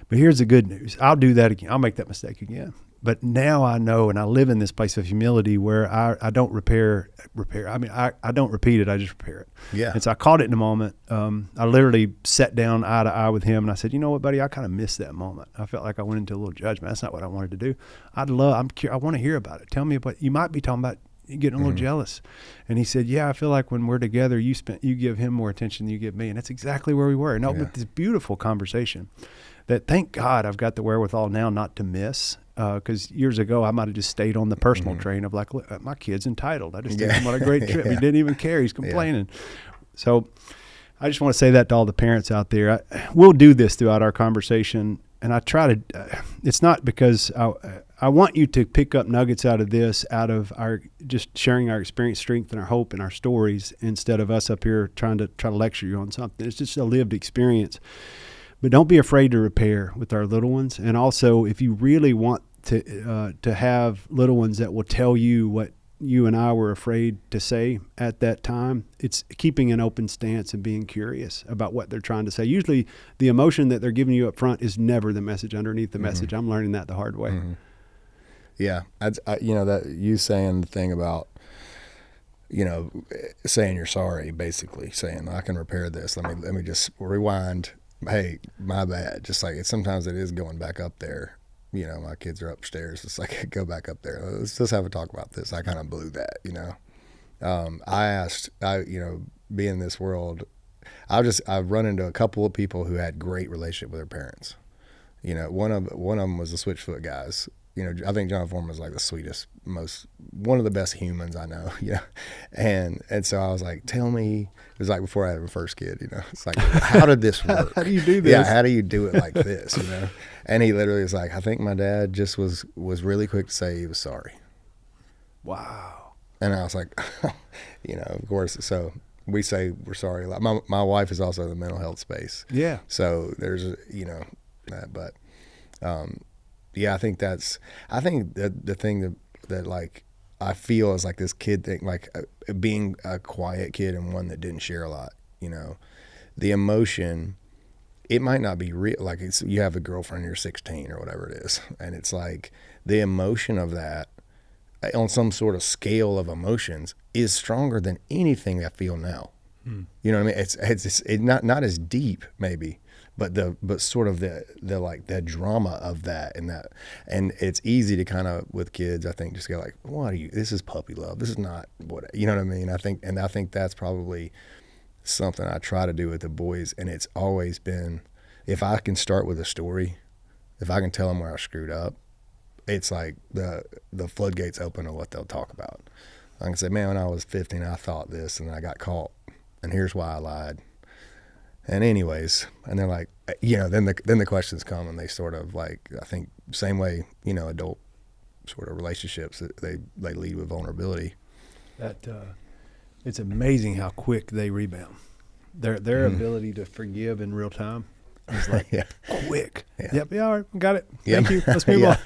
But here's the good news. I'll do that again. I'll make that mistake again. But now I know, and I live in this place of humility where I don't repair. I mean, I don't repeat it. I just repair it. Yeah. And so I caught it in a moment. I literally sat down eye to eye with him, and I said, you know what, buddy, I kind of missed that moment. I felt like I went into a little judgment. That's not what I wanted to do. I want to hear about it. Tell me about, you might be talking about getting a little jealous. And he said, yeah, I feel like when we're together, you give him more attention than you give me. And that's exactly where we were. And with this beautiful conversation that, thank God, I've got the wherewithal now not to miss. Because years ago, I might have just stayed on the personal train of like, look, my kid's entitled. I just took him on a great trip. He didn't even care. He's complaining. So I just want to say that to all the parents out there. We'll do this throughout our conversation. And I try to, it's not because I want you to pick up nuggets out of this, out of our just sharing our experience, strength, and our hope and our stories, instead of us up here trying to lecture you on something. It's just a lived experience. But don't be afraid to repair with our little ones. And also, if you really want to have little ones that will tell you what you and I were afraid to say at that time, it's keeping an open stance and being curious about what they're trying to say. Usually the emotion that they're giving you up front is never the message underneath the message. I'm learning that the hard way. Yeah. That you saying the thing about, saying you're sorry, basically saying I can repair this. Let me just rewind. Hey, my bad. Just like sometimes it is going back up there. My kids are upstairs. It's like, go back up there. Let's just have a talk about this. I kind of blew that, being in this world, I've run into a couple of people who had great relationship with their parents. One of them was the Switchfoot guys. I think John Foreman was like the sweetest, one of the best humans I know, and so I was like, tell me, it was like before I had my first kid, it's like, how did this work? How do you do this? Yeah, how do you do it like this, And he literally was like, I think my dad just was really quick to say he was sorry. Wow. And I was like, of course, so we say we're sorry. Like my wife is also in the mental health space. Yeah. So there's, that, but, yeah, I think that the thing that like I feel is like this kid thing, like being a quiet kid and one that didn't share a lot, the emotion, it might not be real. Like you have a girlfriend, you're 16 or whatever it is. And it's like the emotion of that on some sort of scale of emotions is stronger than anything I feel now. You know what I mean? It's not as deep maybe, but sort of the like the drama of that, and it's easy to kind of with kids, I think, just go like, this is puppy love. This is not what, you know what I mean? I think that's probably something I try to do with the boys, and it's always been, if I can start with a story, if I can tell them where I screwed up, it's like the floodgates open to what they'll talk about. I can say, man, when I was 15, I thought this, and I got caught, and here's why I lied. And anyways, and they're like, then the questions come, and they sort of like, I think same way, adult sort of relationships, they lead with vulnerability. That it's amazing how quick they rebound. Their ability to forgive in real time is like quick. Yeah. Yep. Yeah. All right. Got it. Thank you. Let's move on.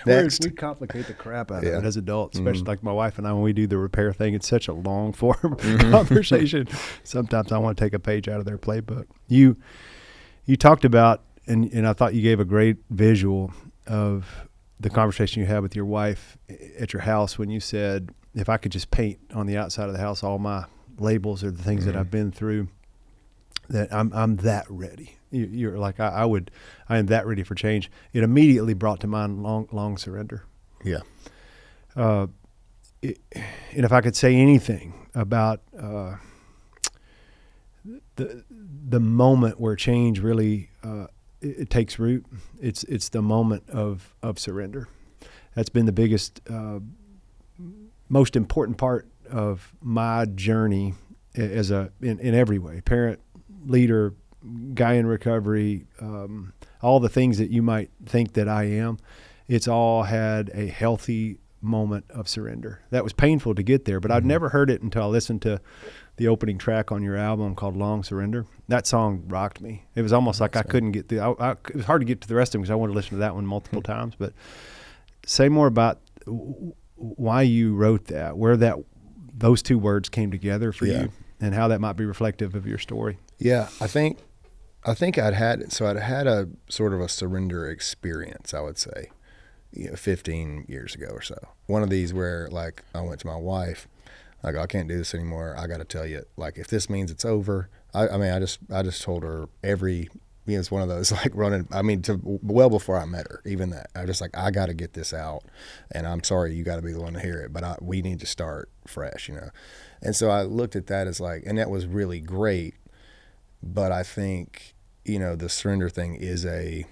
Next. We complicate the crap out of it as adults, especially like my wife and I, when we do the repair thing, it's such a long form conversation. Sometimes I want to take a page out of their playbook. You talked about, and I thought you gave a great visual of the conversation you had with your wife at your house when you said, if I could just paint on the outside of the house all my labels or the things that I've been through, that I'm that ready. You're like, I am that ready for change. It immediately brought to mind long surrender. Yeah. And if I could say anything about the moment where change really it takes root, it's the moment of surrender. That's been the biggest, most important part of my journey as in every way, parent, leader, guy in recovery, all the things that you might think that I am. It's all had a healthy moment of surrender. That was painful to get there, but I'd never heard it until I listened to the opening track on your album called Long Surrender. That song rocked me. It was almost like I couldn't get through. It was hard to get to the rest of them because I wanted to listen to that one multiple times. But say more about why you wrote that, where those two words came together for you, and how that might be reflective of your story. Yeah, I think I'd had a sort of a surrender experience, I would say, 15 years ago or so. One of these where like I went to my wife, like, I can't do this anymore. I got to tell you, like, if this means it's over, I just told her it's one of those like running, well before I met her, even that. I just like, I got to get this out, and I'm sorry, you got to be the one to hear it, but we need to start fresh, And so I looked at that as like, and that was really great. But I think, the surrender thing is I'm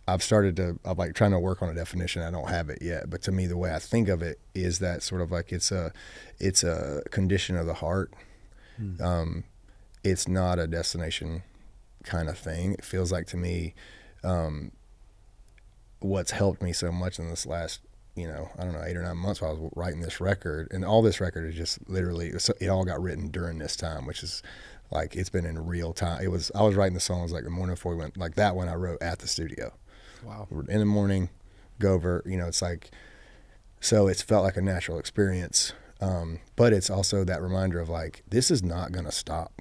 like trying to work on a definition. I don't have it yet, but to me, the way I think of it is that sort of like it's a condition of the heart. It's not a destination kind of thing. It feels like to me, what's helped me so much in this last, 8 or 9 months while I was writing this record, and all this record is just literally, it all got written during this time, which is like, it's been in real time. I was writing the songs like the morning before we went, like that one I wrote at the studio. Wow. In the morning, go over, it's like, so it's felt like a natural experience. But it's also that reminder of like, this is not going to stop.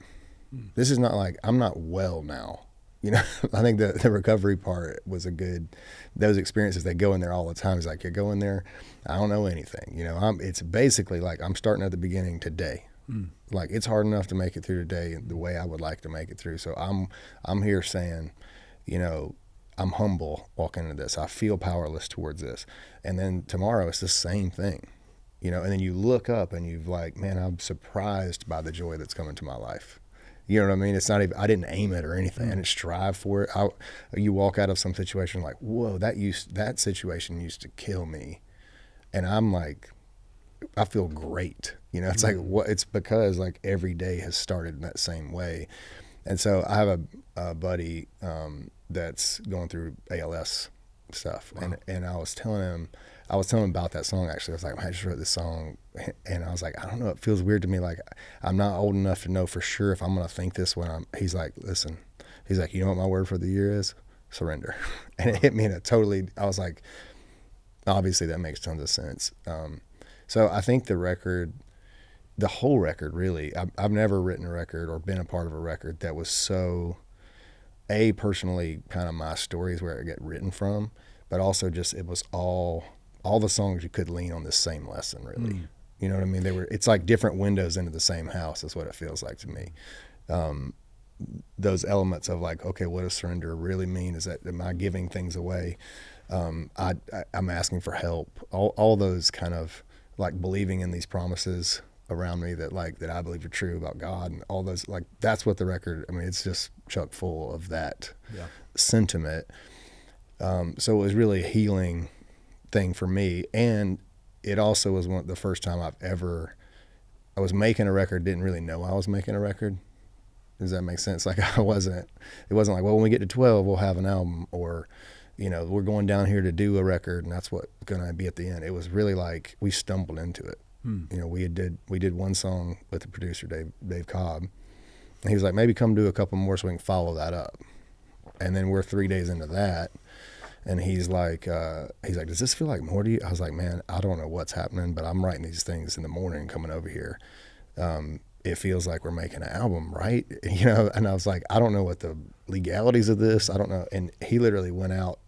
This is not like, I'm not well now. I think the recovery part was those experiences, they go in there all the time. It's like, you go in there, I don't know anything. It's basically like, I'm starting at the beginning today. Like, it's hard enough to make it through today the way I would like to make it through. So I'm here saying, I'm humble walking into this. I feel powerless towards this. And then tomorrow it's the same thing, and then you look up and you've like, man, I'm surprised by the joy that's coming to my life. You know what I mean? It's not even, I didn't aim it or anything. I didn't strive for it. You walk out of some situation like, whoa, that situation used to kill me. And I'm like, I feel great. It's like, it's because like every day has started in that same way. And so I have a buddy that's going through ALS stuff. Wow. And I was telling him about that song. Actually, I was like, I just wrote this song, and I was like, I don't know, it feels weird to me. Like, I'm not old enough to know for sure if I'm going to think this when he's like, listen, he's like, you know what my word for the year is? Surrender. And it hit me I was like, obviously that makes tons of sense. So I think the whole record really, I've never written a record or been a part of a record that was so, personally kind of my stories where it get written from, but also just, it was all the songs you could lean on the same lesson, really. You know what I mean? It's like different windows into the same house is what it feels like to me. Those elements of like, okay, what does surrender really mean? Is that, am I giving things away? I'm asking for help. All those kind of like believing in these promises around me that I believe are true about God and all those, like, that's what the record, I mean, it's just chock full of that sentiment. So it was really a healing thing for me. And it also was the first time I was making a record, didn't really know I was making a record. Does that make sense? Like it wasn't like, well, when we get to 12, we'll have an album, or, you know, we're going down here to do a record and that's what's going to be at the end. It was really like we stumbled into it. You know, we did one song with the producer, Dave Cobb, and he was like, maybe come do a couple more so we can follow that up. And then we're 3 days into that, and he's like, does this feel like more to you? I was like, man, I don't know what's happening, but I'm writing these things in the morning coming over here. It feels like we're making an album, right? You know, and I was like, I don't know what the legalities of this, I don't know. And he literally went out.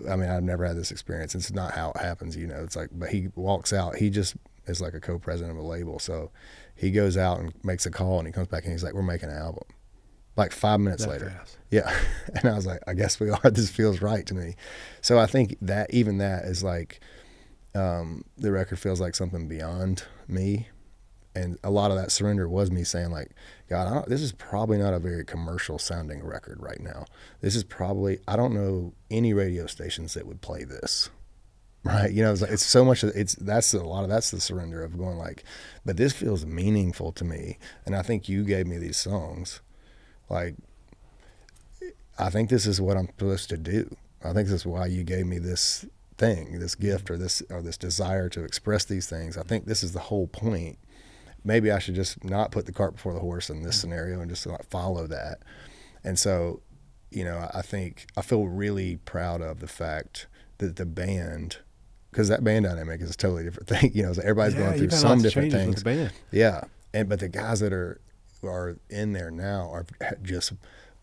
I mean, I've never had this experience. It's not how it happens, you know. It's like, but he walks out. He just is like a co-president of a label. So he goes out and makes a call, and he comes back and he's like, we're making an album. Like 5 minutes later. Fast. Yeah. And I was like, I guess we are. This feels right to me. So I think that even that is like, the record feels like something beyond me. And a lot of that surrender was me saying like, God, this is probably not a very commercial sounding record right now. This is probably, I don't know any radio stations that would play this. Right. You know, it's like, it's so much, that's the surrender of going like, but this feels meaningful to me. And I think you gave me these songs. Like, I think this is what I'm supposed to do. I think this is why you gave me this thing, this gift, or this desire to express these things. I think this is the whole point. Maybe I should just not put the cart before the horse in this scenario and just like follow that. And so, you know, I think I feel really proud of the fact that the band, because that band dynamic is a totally different thing. You know, so everybody's going through some different things. Yeah. But the guys that are in there now are just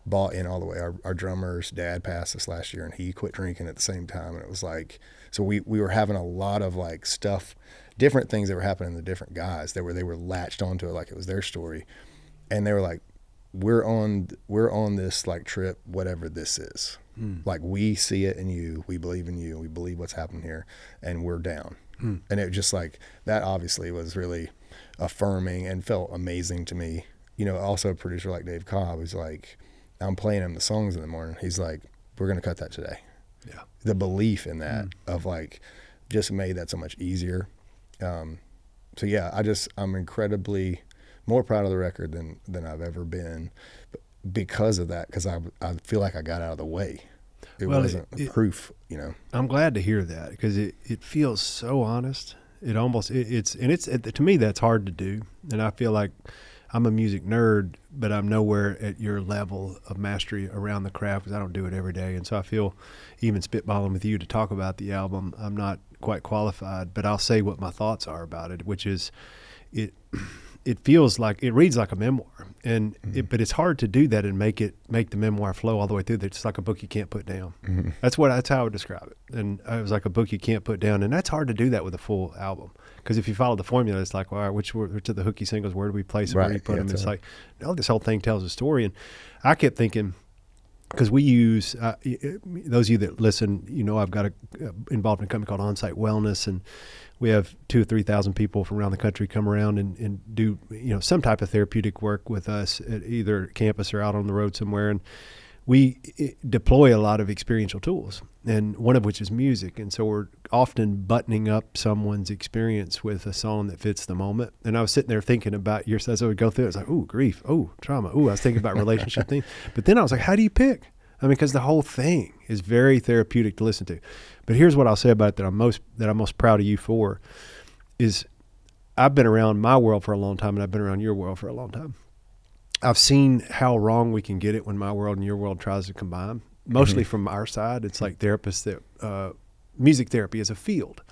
bought in all the way. Our drummer's dad passed us last year, and he quit drinking at the same time. And it was like, so we were having a lot of like stuff, different things that were happening to different guys that they were latched onto it like it was their story. And they were like, we're on this like trip, whatever this is. Like, we see it in you, we believe in you, we believe what's happening here, and we're down. And it just like, that obviously was really affirming and felt amazing to me. You know, also a producer like Dave Cobb, who's like, I'm playing him the songs in the morning. He's like, we're going to cut that today. Yeah. The belief in that of like, just made that so much easier. So yeah, I'm incredibly more proud of the record than I've ever been because of that. Cause I feel like I got out of the way. It wasn't proof, you know. I'm glad to hear that, because it feels so honest. It almost, it's to me, that's hard to do. And I feel like I'm a music nerd, but I'm nowhere at your level of mastery around the craft, because I don't do it every day. And so I feel, even spitballing with you to talk about the album, I'm not quite qualified, but I'll say what my thoughts are about it, which is it feels like, it reads like a memoir, and but it's hard to do that and make the memoir flow all the way through. It's like a book you can't put down. That's how I would describe it. And it was like a book you can't put down, and that's hard to do that with a full album, because if you follow the formula, it's like, well, all right, which are the hooky singles, where do we place them, where do we put them? It's like, no, this whole thing tells a story. And I kept thinking, because we use, those of you that listen, you know, I've got involved in a company called On-Site Wellness, and we have 2,000 or 3,000 people from around the country come around and do, you know, some type of therapeutic work with us at either campus or out on the road somewhere. And we deploy a lot of experiential tools, and one of which is music. And so we're often buttoning up someone's experience with a song that fits the moment. And I was sitting there thinking about as I would go through it, I was like, ooh, grief, ooh, trauma, ooh, I was thinking about relationship things. But then I was like, how do you pick? I mean, because the whole thing is very therapeutic to listen to. But here's what I'll say about it that I'm most proud of you for, is I've been around my world for a long time, and I've been around your world for a long time. I've seen how wrong we can get it when my world and your world tries to combine. Mostly from our side, it's like therapists that music therapy is a field.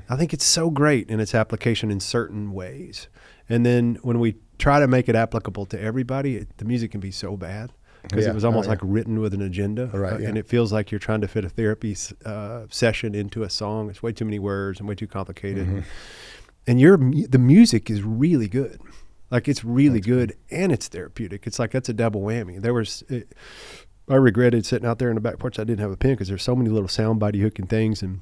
I think it's so great in its application in certain ways, and then when we try to make it applicable to everybody, the music can be so bad. Because it was almost like written with an agenda, and it feels like you're trying to fit a therapy session into a song. It's way too many words and way too complicated. And the music is really good. Like, it's really good, and it's therapeutic. It's like, that's a double whammy. I regretted sitting out there in the back porch. I didn't have a pen, because there's so many little soundbitey hooking things. And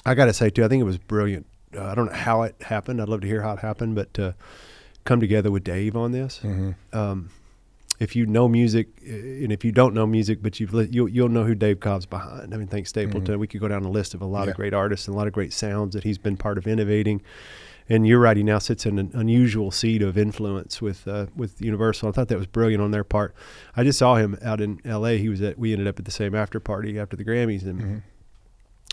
I got to say too, I think it was brilliant I don't know how it happened. I'd love to hear how it happened, but to come together with Dave on this. If you know music, and if you don't know music, but you'll know who Dave Cobb's behind. I mean, thanks Stapleton. We could go down a list of a lot of great artists and a lot of great sounds that he's been part of innovating. And you're right, he now sits in an unusual seat of influence with Universal. I thought that was brilliant on their part. I just saw him out in L.A. We ended up at the same after party after the Grammys, and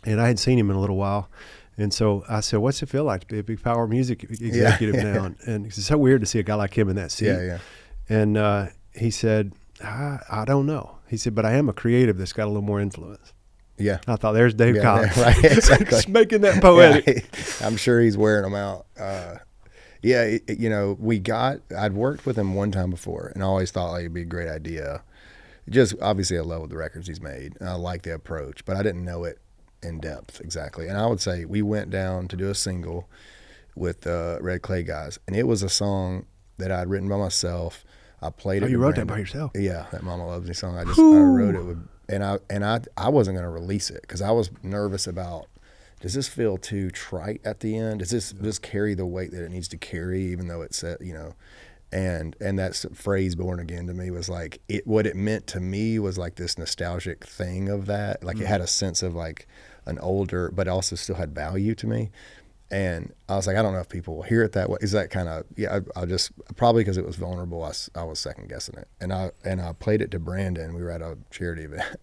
I hadn't seen him in a little while. And so I said, what's it feel like to be a big Power Music executive now? And it's so weird to see a guy like him in that seat. And he said, I don't know. He said, but I am a creative that's got a little more influence. I thought, there's Dave Cobb. Right, exactly. Just making that poetic. I'm sure he's wearing them out. I'd worked with him one time before, and I always thought like it'd be a great idea. Just obviously I love the records he's made, and I like the approach, but I didn't know it in depth exactly. And I would say we went down to do a single with the Red Clay guys, and it was a song that I'd written by myself. I played it. You wrote that by yourself? Yeah, that Mama Loves Me song. I wrote it with, and I wasn't going to release it because I was nervous about, does this feel too trite at the end? Does this just carry the weight that it needs to carry, even though it's and that phrase "born again" to me was like what it meant to me was like this nostalgic thing of that. Like it had a sense of like an older, but also still had value to me. And I was like, I don't know if people will hear it that way. Is that kind of, I just, probably because it was vulnerable, I was second guessing it. And I played it to Brandon. We were at a charity event.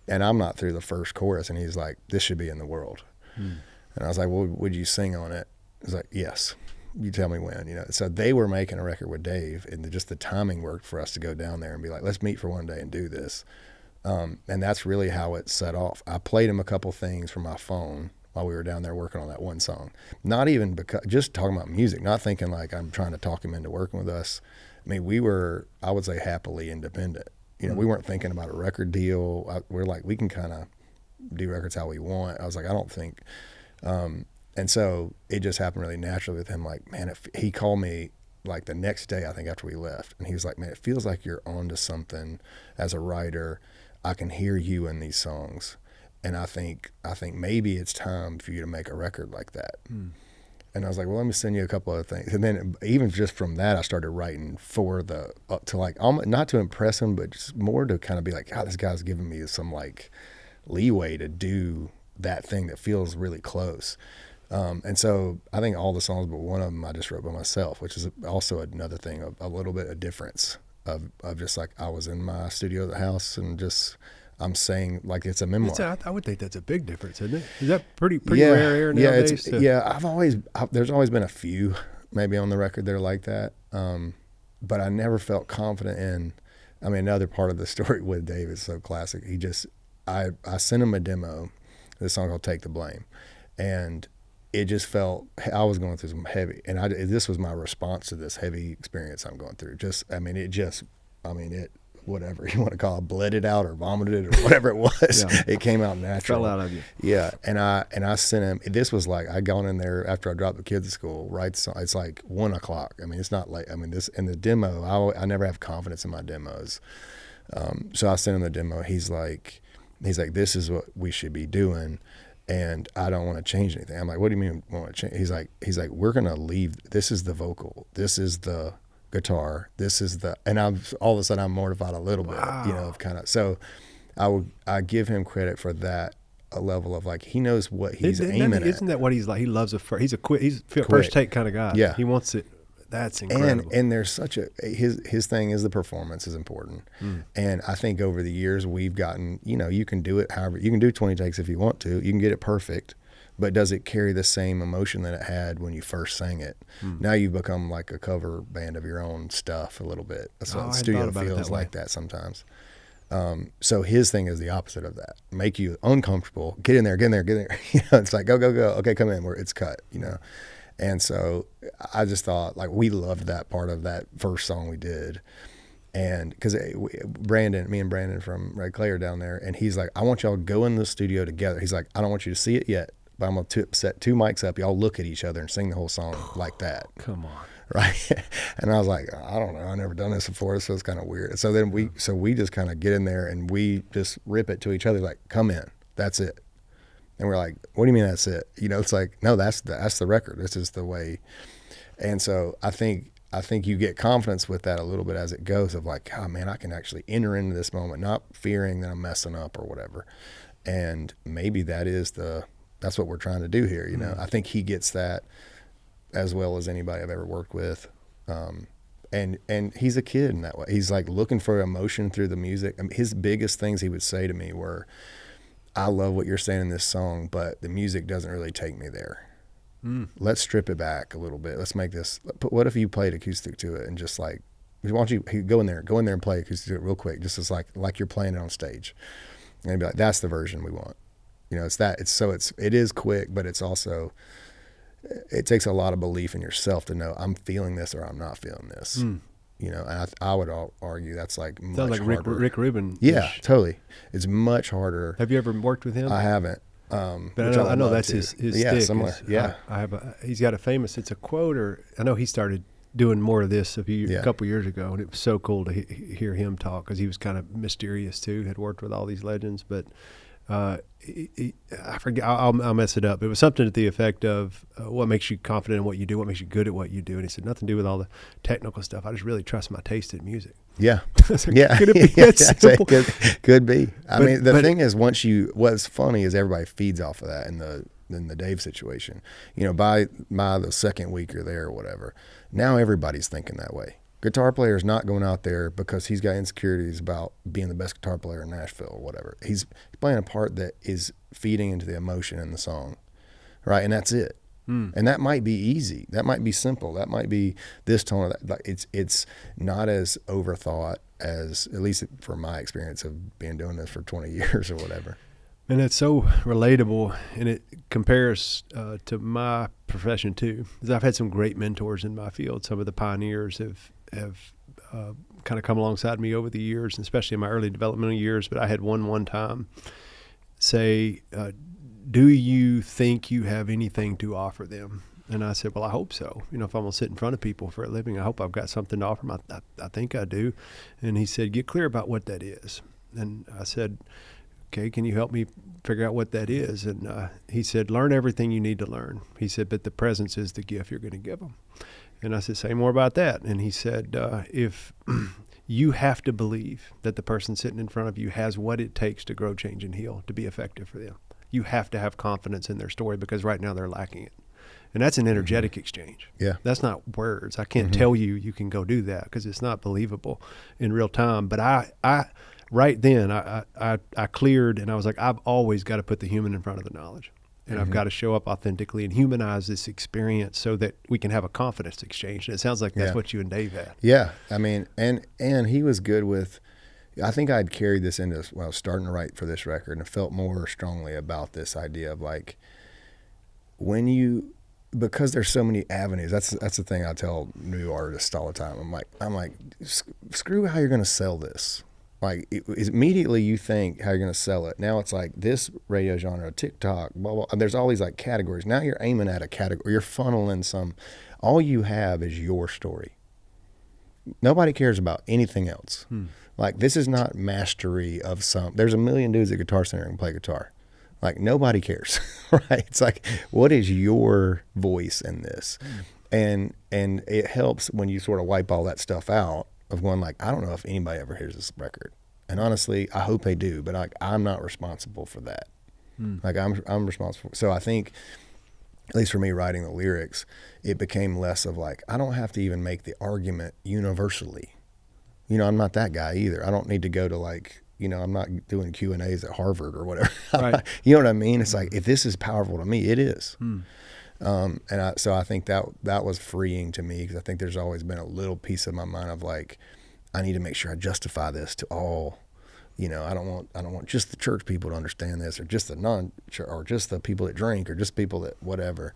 And I'm not through the first chorus. And he's like, this should be in the world. And I was like, well, would you sing on it? He's like, yes. You tell me when, So they were making a record with Dave. And just the timing worked for us to go down there and be like, let's meet for one day and do this. And that's really how it set off. I played him a couple things from my phone while we were down there working on that one song. Not even because, just talking about music, not thinking like I'm trying to talk him into working with us. I mean, we were, I would say, happily independent. We weren't thinking about a record deal. We're like, we can kind of do records how we want. I was like, I don't think. And so it just happened really naturally with him. Like, man, he called me like the next day, I think, after we left. And he was like, man, it feels like you're onto something as a writer. I can hear you in these songs. And I think maybe it's time for you to make a record like that. And I was like, well, let me send you a couple other things. And then even just from that, I started writing for to like, not to impress him, but just more to kind of be like, God, this guy's giving me some like leeway to do that thing that feels really close. And so I think all the songs, but one of them I just wrote by myself, which is also another thing, a little bit of difference of just like, I was in my studio at the house and just, I'm saying like it's a memoir. I would think that's a big difference, isn't it? Is that pretty rare here nowadays? There's always been a few maybe on the record that are like that. But I never felt confident in, I mean, another part of the story with Dave is so classic. I sent him a demo, this song called Take the Blame. And it just felt, I was going through some heavy, and this was my response to this heavy experience I'm going through. Whatever you want to call it, bled it out or vomited or whatever it was. It came out naturally. Fell out of you. Yeah. And I sent him, this was like, I'd gone in there after I dropped the kids at school, right? So it's like 1 o'clock. I mean, it's not like, this in the demo, I never have confidence in my demos. So I sent him the demo. He's like, this is what we should be doing. And I don't want to change anything. I'm like, what do you mean want to change? He's like, we're going to leave. This is the vocal. This is the guitar, and all of a sudden I'm mortified a little bit, of kind of, so I give him credit for that, a level of like, he knows what he's aiming at. Isn't that what he's like? He loves he's first take kind of guy. Yeah. He wants it. That's incredible. And there's such his thing is the performance is important. And I think over the years we've gotten, you can do it however, you can do 20 takes if you want to, you can get it perfect. But does it carry the same emotion that it had when you first sang it? Now you've become like a cover band of your own stuff a little bit. That's what the studio feels like that sometimes. So his thing is the opposite of that. Make you uncomfortable. Get in there. It's like, go. Okay, come in where it's cut, And so I just thought like we loved that part of that first song we did. And because me and Brandon from Red Clay are down there, and he's like, I want y'all to go in the studio together. He's like, I don't want you to see it yet, but I'm going to set 2 mics up. Y'all look at each other and sing the whole song like that. Come on. Right. And I was like, I don't know. I've never done this before. So it's kind of weird. So then we just kind of get in there and we just rip it to each other like, come in. That's it. And we're like, what do you mean that's it? You know, it's like, no, that's the record. This is the way. And so I think you get confidence with that a little bit as it goes, of like, oh man, I can actually enter into this moment, not fearing that I'm messing up or whatever. And maybe that's what we're trying to do here. You know, I think he gets that as well as anybody I've ever worked with. And he's a kid in that way. He's like looking for emotion through the music. I mean, his biggest things he would say to me were, I love what you're saying in this song, but the music doesn't really take me there. Let's strip it back a little bit. Let's make this, what if you played acoustic to it and just like, why don't you go in there and play acoustic to it real quick, just as like you're playing it on stage. And he'd be like, that's the version we want. You know, it is quick, but it's also, it takes a lot of belief in yourself to know I'm feeling this or I'm not feeling this. You know, and I would argue that's like much sounds like harder. Rick Rubin. Yeah, totally. It's much harder. Have you ever worked with him? I haven't. But I know that's his stick. Similar. Yeah. He's got it's a quote, or I know he started doing more of this a couple years ago, and it was so cool to hear him talk, because he was kind of mysterious too, had worked with all these legends, but I forget, I'll mess it up. It was something to the effect of what makes you confident in what you do, what makes you good at what you do. And he said, nothing to do with all the technical stuff. I just really trust my taste in music. Yeah. Like, yeah. Could it be that simple? Could be. I mean, the thing is, what's funny is everybody feeds off of that in the Dave situation. You know, by the second week you're there or whatever, now everybody's thinking that way. Guitar player is not going out there because he's got insecurities about being the best guitar player in Nashville or whatever. He's playing a part that is feeding into the emotion in the song, right? And that's it. And that might be easy. That might be simple. That might be this tone. Or that. Like it's not as overthought as, at least for my experience of being doing this for 20 years or whatever. And it's so relatable, and it compares to my profession too. Because I've had some great mentors in my field. Some of the pioneers have kind of come alongside me over the years, especially in my early developmental years. But I had one time say, do you think you have anything to offer them? And I said, well, I hope so. You know, if I'm going to sit in front of people for a living, I hope I've got something to offer them. I think I do. And he said, get clear about what that is. And I said, okay, can you help me figure out what that is? And he said, learn everything you need to learn. He said, but the presence is the gift you're going to give them. And I said, say more about that. And he said, if you have to believe that the person sitting in front of you has what it takes to grow, change, and heal to be effective for them. You have to have confidence in their story, because right now they're lacking it. And that's an energetic exchange. Yeah. That's not words. I can't tell you can go do that, because it's not believable in real time. But I right then, I cleared, and I was like, I've always got to put the human in front of the knowledge. And I've got to show up authentically and humanize this experience so that we can have a confidence exchange. And it sounds like that's what you and Dave had. Yeah. I mean, and he was good with, I think I'd carried this into when I was starting to write for this record, and felt more strongly about this idea of like, because there's so many avenues. That's the thing I tell new artists all the time. I'm like, screw how you're going to sell this. Like immediately you think how you're going to sell it. Now it's like this radio genre, TikTok, blah, blah. There's all these like categories. Now you're aiming at a category. You're funneling some. All you have is your story. Nobody cares about anything else. Like this is not mastery of some. There's a million dudes at Guitar Center who can play guitar. Like nobody cares, right? It's like, what is your voice in this? And it helps when you sort of wipe all that stuff out of going like, I don't know if anybody ever hears this record. And honestly, I hope they do, but like, I'm not responsible for that. Like I'm responsible. So I think, at least for me writing the lyrics, it became less of like, I don't have to even make the argument universally. You know, I'm not that guy either. I don't need to go to like, you know, I'm not doing Q&As at Harvard or whatever. Right. You know what I mean? It's like, if this is powerful to me, it is. So I think that was freeing to me, because I think there's always been a little piece of my mind of like, I need to make sure I justify this to all, you know, I don't want just the church people to understand this, or just the non-church, or just the people that drink, or just people that whatever.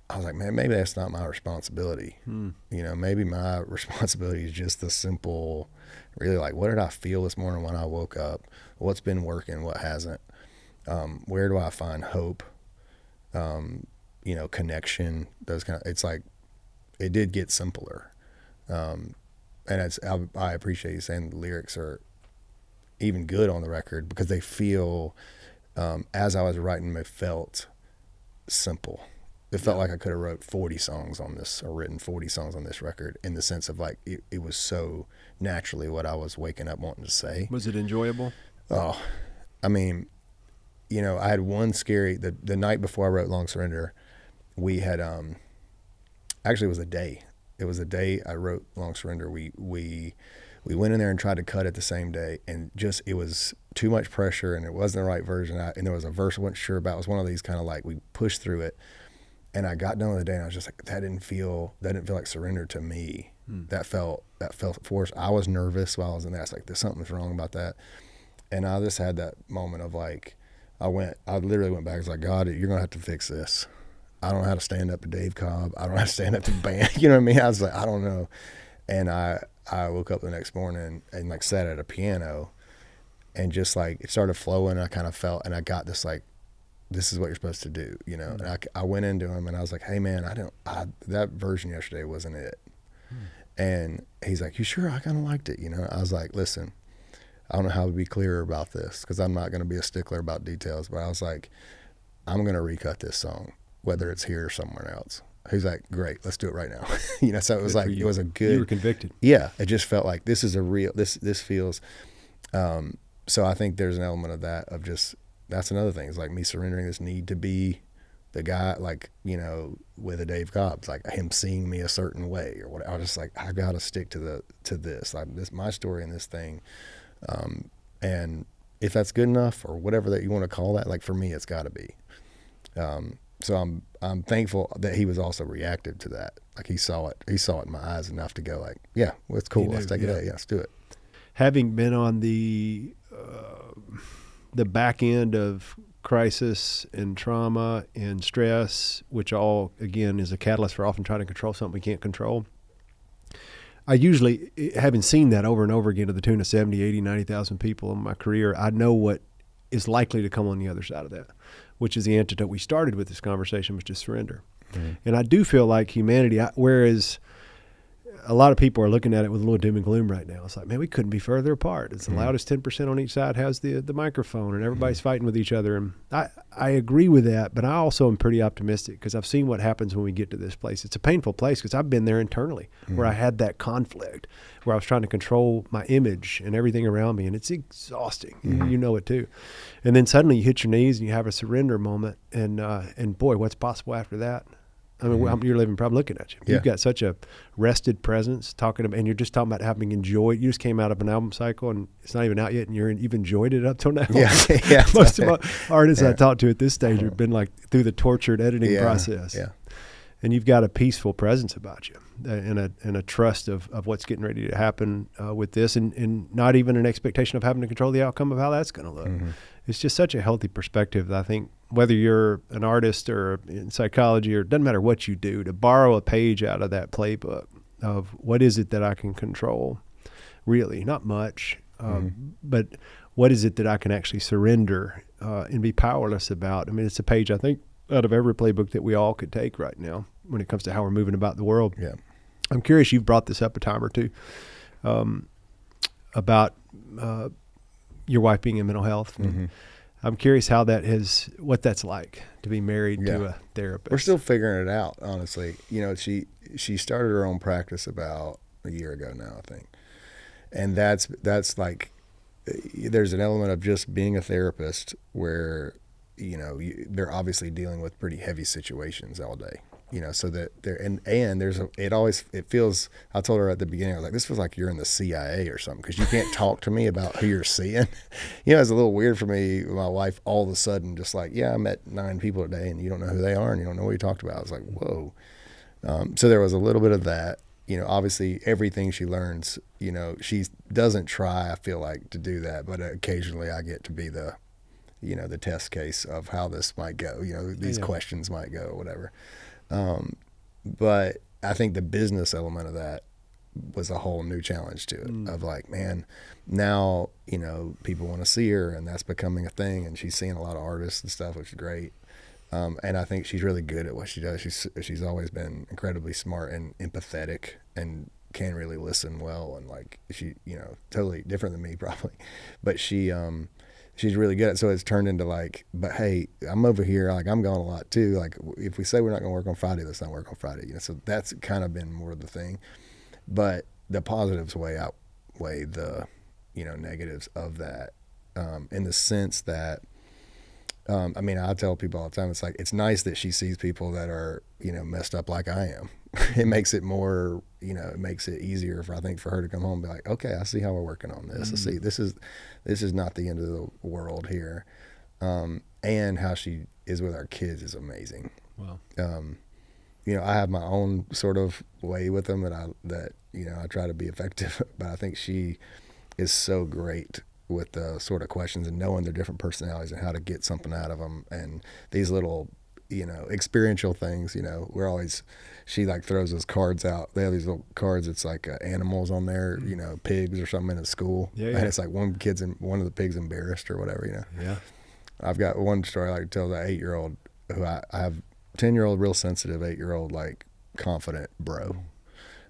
I was like, man, maybe that's not my responsibility. You know, maybe my responsibility is just the simple, really like, what did I feel this morning when I woke up? What's been working? What hasn't? Where do I find hope? You know, connection, those kind of, it's like, it did get simpler. And I appreciate you saying the lyrics are even good on the record, because they feel as I was writing, it felt simple. It felt like I could have wrote 40 songs on this, or written 40 songs on this record, in the sense of like, it was so naturally what I was waking up wanting to say. Was it enjoyable? Oh, I mean, you know, I had one scary, the night before I wrote Long Surrender, we had, actually it was a day. It was a day I wrote Long Surrender. We went in there and tried to cut it the same day, and just, it was too much pressure, and it wasn't the right version. And there was a verse I wasn't sure about. It was one of these kind of like, we pushed through it. And I got done with the day, and I was just like, that didn't feel like surrender to me. That felt forced. I was nervous while I was in there. I was like, there's something's wrong about that. And I just had that moment of like, I literally went back. I was like, God, you're going to have to fix this. I don't know how to stand up to Dave Cobb. I don't know how to stand up to the band. You know what I mean? I was like, I don't know. And I woke up the next morning and like sat at a piano, and just like, it started flowing. And I kind of felt, and I got this like, this is what you're supposed to do, you know? And I went into him and I was like, hey man, that version yesterday wasn't it. And he's like, you sure? I kind of liked it, you know? I was like, listen, I don't know how to be clearer about this, because I'm not going to be a stickler about details, but I was like, I'm going to recut this song, whether it's here or somewhere else. He's like, great, let's do it right now. You know, so it was like, it was a good. You were convicted. Yeah, it just felt like this is a real, this feels, so I think there's an element of that, of just, that's another thing. It's like me surrendering this need to be the guy, like, you know, with a Dave Cobb's, like him seeing me a certain way or what. I was just like, I got to stick to this, like this, my story and this thing. And if that's good enough or whatever that you want to call that, like for me, it's got to be. So I'm thankful that he was also reactive to that. Like he saw it in my eyes enough to go like, yeah, well, it's cool. Let's take it out. Yeah, let's do it. Having been on the back end of crisis and trauma and stress, which all, again, is a catalyst for often trying to control something we can't control. I usually, having seen that over and over again to the tune of 70, 80, 90,000 people in my career, I know what is likely to come on the other side of that, which is the antidote we started with this conversation, which is surrender. Mm-hmm. And I do feel like humanity, whereas a lot of people are looking at it with a little doom and gloom right now. It's like, man, we couldn't be further apart. It's the loudest 10% on each side has the microphone, and everybody's fighting with each other. And I agree with that, but I also am pretty optimistic because I've seen what happens when we get to this place. It's a painful place because I've been there internally where I had that conflict, where I was trying to control my image and everything around me, and it's exhausting. You know it too. And then suddenly you hit your knees and you have a surrender moment, and boy, what's possible after that? I mean, you're living, probably looking at you. You've got such a rested presence talking about, and you're just talking about having enjoyed. You just came out of an album cycle and it's not even out yet, and you've enjoyed it up till now. Yeah. Most of my artists I talk to at this stage have been like through the tortured editing process. Yeah. And you've got a peaceful presence about you and a trust of what's getting ready to happen with this, and not even an expectation of having to control the outcome of how that's going to look. It's just such a healthy perspective that I think, whether you're an artist or in psychology, or it doesn't matter what you do, to borrow a page out of that playbook of what is it that I can control, really, not much, but what is it that I can actually surrender and be powerless about. I mean, it's a page, I think, out of every playbook that we all could take right now when it comes to how we're moving about the world. Yeah. I'm curious, you've brought this up a time or two, about your wife being in mental health. I'm curious what that's like to be married to a therapist. We're still figuring it out, honestly. You know, she started her own practice about a year ago now, I think. And that's like, there's an element of just being a therapist where, you know, they're obviously dealing with pretty heavy situations all day. You know, so that it feels, I told her at the beginning, I was like, this feels like you're in the CIA or something, because you can't talk to me about who you're seeing. You know, it's a little weird for me, my wife all of a sudden just like, yeah, I met 9 people today and you don't know who they are and you don't know what you talked about. I was like, whoa. So there was a little bit of that. You know, obviously everything she learns, you know, she doesn't try, I feel like, to do that, but occasionally I get to be the test case of how this might go, you know, these questions might go or whatever. But I think the business element of that was a whole new challenge to it, of like, man, now, you know, people want to see her, and that's becoming a thing, and she's seeing a lot of artists and stuff, which is great. And I think she's really good at what she does. She's always been incredibly smart and empathetic and can really listen well, and like, she, you know, totally different than me probably, but she, she's really good at it. So it's turned into like, but hey, I'm over here, like I'm gone a lot too. Like if we say we're not going to work on Friday, let's not work on Friday. So that's kind of been more of the thing. But the positives outweigh the, negatives of that, in the sense that, I tell people all the time, it's like, it's nice that she sees people that are, messed up like I am. It makes it more, it makes it easier for her to come home and be like, okay, I see how we're working on this. I see this is not the end of the world here. And how she is with our kids is amazing. Wow. I have my own sort of way with them that I try to be effective, but I think she is so great with the sort of questions and knowing their different personalities and how to get something out of them. And these little, experiential things, she like throws those cards out. They have these little cards. It's like animals on there, pigs or something in a school. Yeah. And it's like one of the pigs embarrassed or whatever, Yeah. I've got one story I like to tell that 8-year-old who I have 10-year-old, real sensitive, 8-year-old, like confident bro.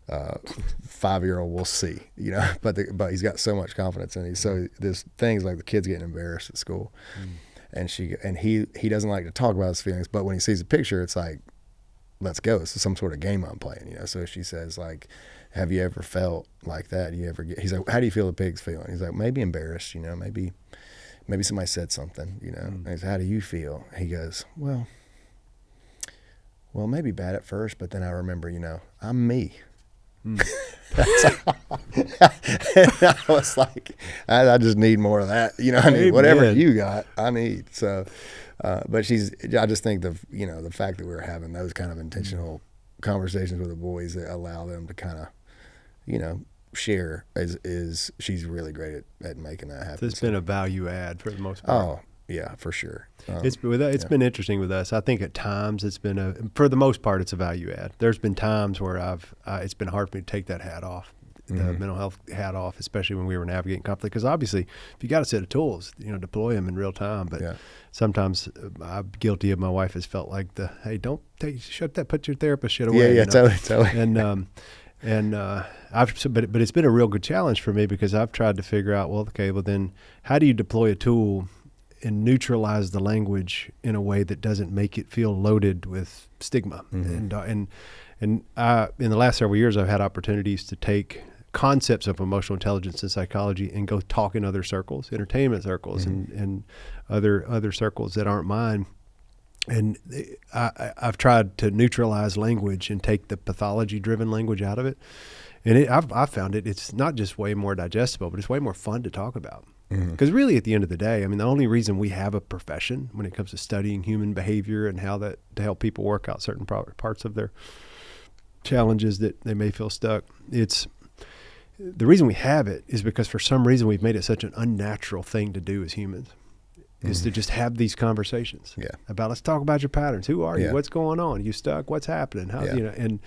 5-year-old, we'll see, but he's got so much confidence in it. So there's things like the kids getting embarrassed at school, and he doesn't like to talk about his feelings, but when he sees a picture, it's like, let's go. It's some sort of game I'm playing, So she says, like, have you ever felt like that? He's like, how do you feel the pig's feeling? He's like, maybe embarrassed, maybe somebody said something, And he said, how do you feel? He goes, well, maybe bad at first, but then I remember, I'm me. And I was like, I just need more of that. I need whatever you got, I need. So, but I just think the fact that we're having those kind of intentional conversations with the boys that allow them to kind of, share is she's really great at making that happen. So it's been a value add for the most part. Oh, yeah, for sure. It's been interesting with us. I think at times for the most part, it's a value add. There's been times where it's been hard for me to take that hat off, the mental health hat off, especially when we were navigating conflict. Because obviously, if you got a set of tools, deploy them in real time. But sometimes I'm guilty of, my wife has felt like hey, don't put your therapist shit away. Yeah, totally. But it's been a real good challenge for me, because I've tried to figure out, then how do you deploy a tool and neutralize the language in a way that doesn't make it feel loaded with stigma? And in the last several years, I've had opportunities to take concepts of emotional intelligence and psychology and go talk in other circles, entertainment circles, and other circles that aren't mine. And I've tried to neutralize language and take the pathology-driven language out of it. And I've found it's not just way more digestible, but it's way more fun to talk about. Because really, at the end of the day, the only reason we have a profession when it comes to studying human behavior and how to help people work out certain parts of their challenges that they may feel stuck, the reason we have it is because for some reason we've made it such an unnatural thing to do as humans. Is to just have these conversations about, let's talk about your patterns. Who are you? What's going on? You stuck? What's happening? How, and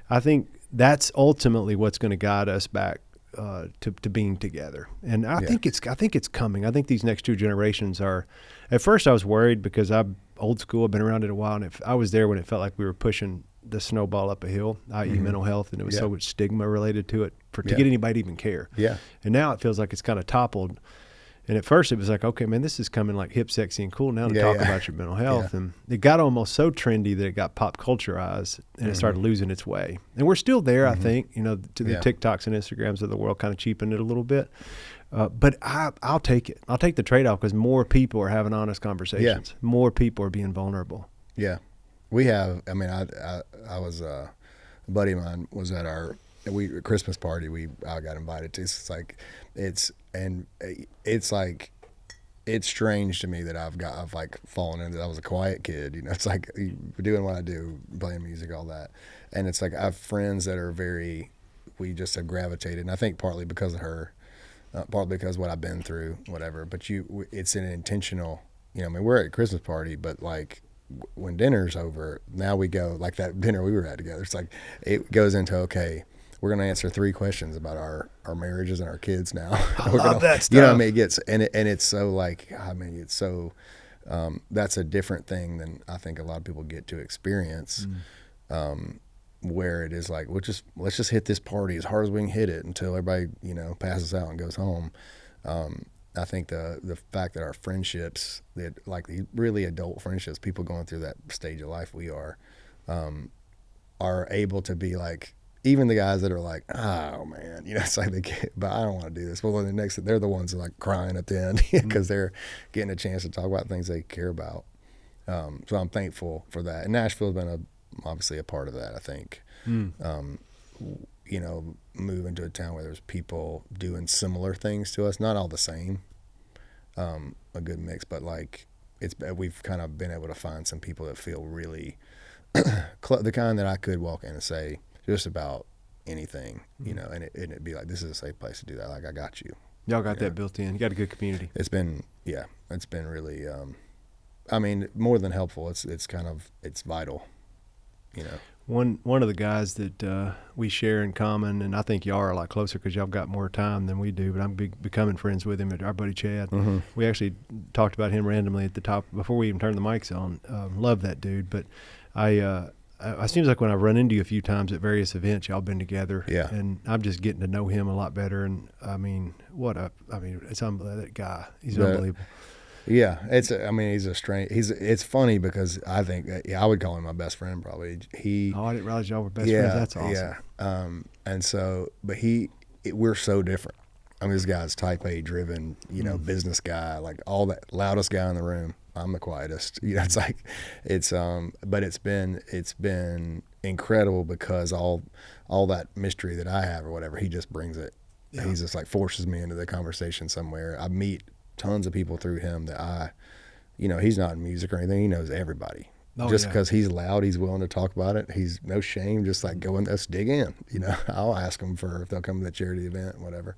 I think that's ultimately what's going to guide us back to being together. And I think it's coming. I think these next two generations are. At first, I was worried because I'm old school. I've been around it a while, and I was there when it felt like we were pushing the snowball up a hill, i.e., mental health, and there was so much stigma related to it to get anybody to even care. Yeah. And now it feels like it's kind of toppled. And at first it was like, okay, man, this is coming like hip, sexy, and cool now to talk about your mental health. And it got almost so trendy that it got pop culturized, and it started losing its way. And we're still there, I think, to the TikToks and Instagrams of the world kind of cheapened it a little bit. But I'll take it. I'll take the trade-off, because more people are having honest conversations. Yeah. More people are being vulnerable. Yeah. We have, I was, a buddy of mine was at our Christmas party I got invited to. So it's strange to me that I've like fallen into. I was a quiet kid, It's like doing what I do, playing music, all that, and it's like I have friends that are we just have gravitated, and I think partly because of her, partly because of what I've been through, whatever. But it's an intentional. We're at a Christmas party, but like when dinner's over, now we go like that dinner we were at together. It's like it goes into, okay, we're going to answer 3 questions about our marriages and our kids now. I love that stuff. It gets, and it's so like, it's so, that's a different thing than I think a lot of people get to experience, where it is like, let's just hit this party as hard as we can hit it until everybody, passes out and goes home. I think the fact that our friendships, that like the really adult friendships, people going through that stage of life we are able to be like, even the guys that are like, oh man, it's like but I don't want to do this. Well, then they're the ones that are like crying at the end because they're getting a chance to talk about things they care about. So I'm thankful for that. And Nashville's been obviously a part of that, I think. Moving to a town where there's people doing similar things to us, not all the same, a good mix, but like we've kind of been able to find some people that feel really the kind that I could walk in and say just about anything, and it'd be like, this is a safe place to do that. Like, I got you. Y'all got that built in. You got a good community. It's been really, more than helpful. It's vital, One of the guys that we share in common, and I think y'all are a lot closer because y'all got more time than we do, but I'm becoming friends with him, our buddy Chad. Mm-hmm. We actually talked about him randomly at the top before we even turned the mics on. Love that dude, but it seems like when I've run into you a few times at various events, y'all been together, and I'm just getting to know him a lot better. And it's unbelievable. That guy, he's unbelievable. Yeah, he's a strange. It's funny because I think I would call him my best friend probably. I didn't realize y'all were best friends. That's awesome. Yeah, and so, but we're so different. This guy's type A driven, business guy, like all that, loudest guy in the room. I'm the quietest. But it's been incredible because all that mystery that I have or whatever, he just brings it. Yeah. He's just like forces me into the conversation somewhere. I meet tons of people through him that he's not in music or anything. He knows everybody. Because he's loud, he's willing to talk about it. He's no shame, just like let's dig in. I'll ask them if they'll come to the charity event, whatever.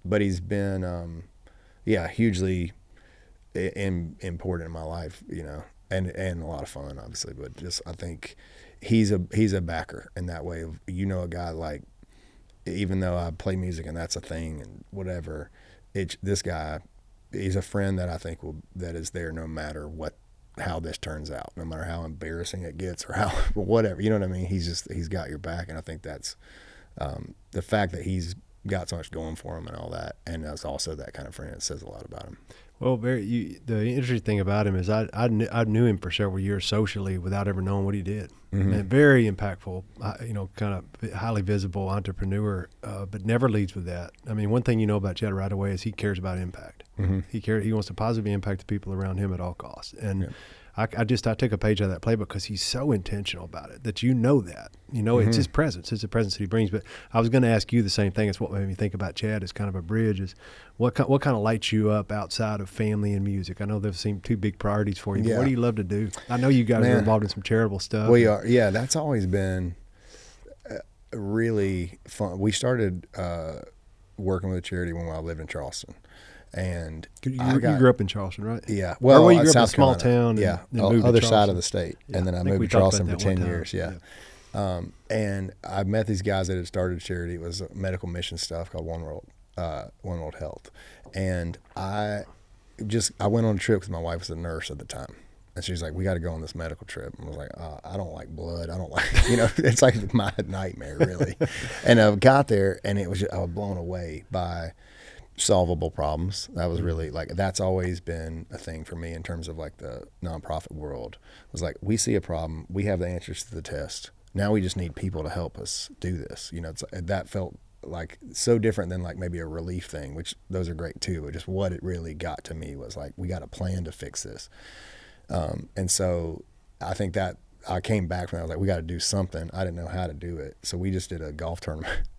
But he's been, hugely important in my life, and a lot of fun, obviously. But just, I think he's a backer in that way of, a guy like, even though I play music and that's a thing and whatever, this guy, he's a friend that I think that is there no matter how this turns out, no matter how embarrassing it gets or how whatever, you know what I mean? He's got your back, and I think that's the fact that he's got so much going for him and all that, and that's also that kind of friend. It says a lot about him. Well, the interesting thing about him is I knew him for several years socially without ever knowing what he did. Mm-hmm. And very impactful, kind of highly visible entrepreneur, but never leads with that. One thing about Chad right away is he cares about impact. Mm-hmm. He wants to positively impact the people around him at all costs. And I take a page out of that playbook because he's so intentional about it that that. Mm-hmm. It's his presence. It's the presence that he brings. But I was going to ask you the same thing. It's what made me think about Chad as kind of a bridge is what kind of lights you up outside of family and music? I know they've seemed two big priorities for you. But what do you love to do? I know you guys are involved in some charitable stuff. We are. Yeah, that's always been really fun. We started working with a charity when I lived in Charleston. And you grew up in Charleston, right? Yeah. Well, you grew up in a South small Carolina. town. Yeah. And Other side of the state. Yeah. And then I moved to Charleston for 10 years. Yeah. And I met these guys that had started a charity. It was a medical mission stuff called One World Health. And I went on a trip because my wife was a nurse at the time. And she's like, we got to go on this medical trip. And I was like, I don't like blood. I don't like, it's like my nightmare, really. And I got there, and I was blown away by solvable problems. That was really that's always been a thing for me in terms of like the nonprofit world. It was like, we see a problem, we have the answers to the test. Now we just need people to help us do this. That felt like so different than like maybe a relief thing, which those are great too. But just what it really got to me was like, we got a plan to fix this. And so I think that I came back from that. I was like, we got to do something. I didn't know how to do it. So we just did a golf tournament,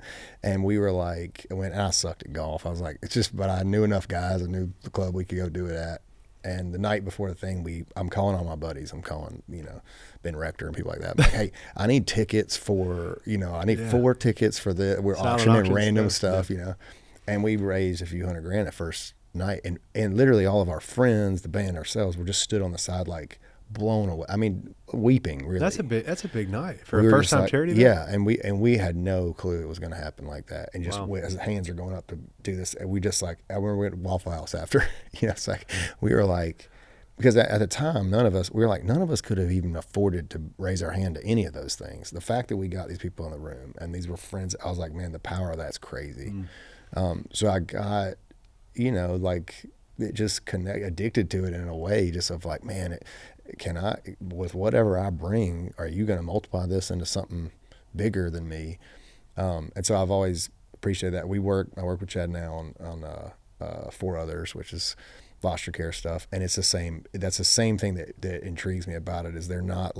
and we were like, and I sucked at golf. I was like, but I knew enough guys. I knew the club we could go do it at. And the night before the thing, I'm calling all my buddies. I'm calling, Ben Rector and people like that. I'm like, hey, I need tickets for, I need 4 tickets for we're auctioning random stuff, and we raised a few $100,000 that first night. And literally all of our friends, the band, ourselves, were just stood on the side like blown away. Weeping, really. That's a big night for a first time charity event. Yeah, and we had no clue it was going to happen like that. And just as hands are going up to do this, and we just I remember we went to Waffle House after. It's like we were like, because at the time none of us could have even afforded to raise our hand to any of those things. The fact that we got these people in the room and these were friends, I was like, man, the power of that's crazy. So I got you know, like it just addicted to it in a way, just of like, man, with whatever I bring, are you going to multiply this into something bigger than me? And so I've always appreciated that. I work with Chad now on 4 Others, which is foster care stuff. And it's that's the same thing that intrigues me about it, is they're not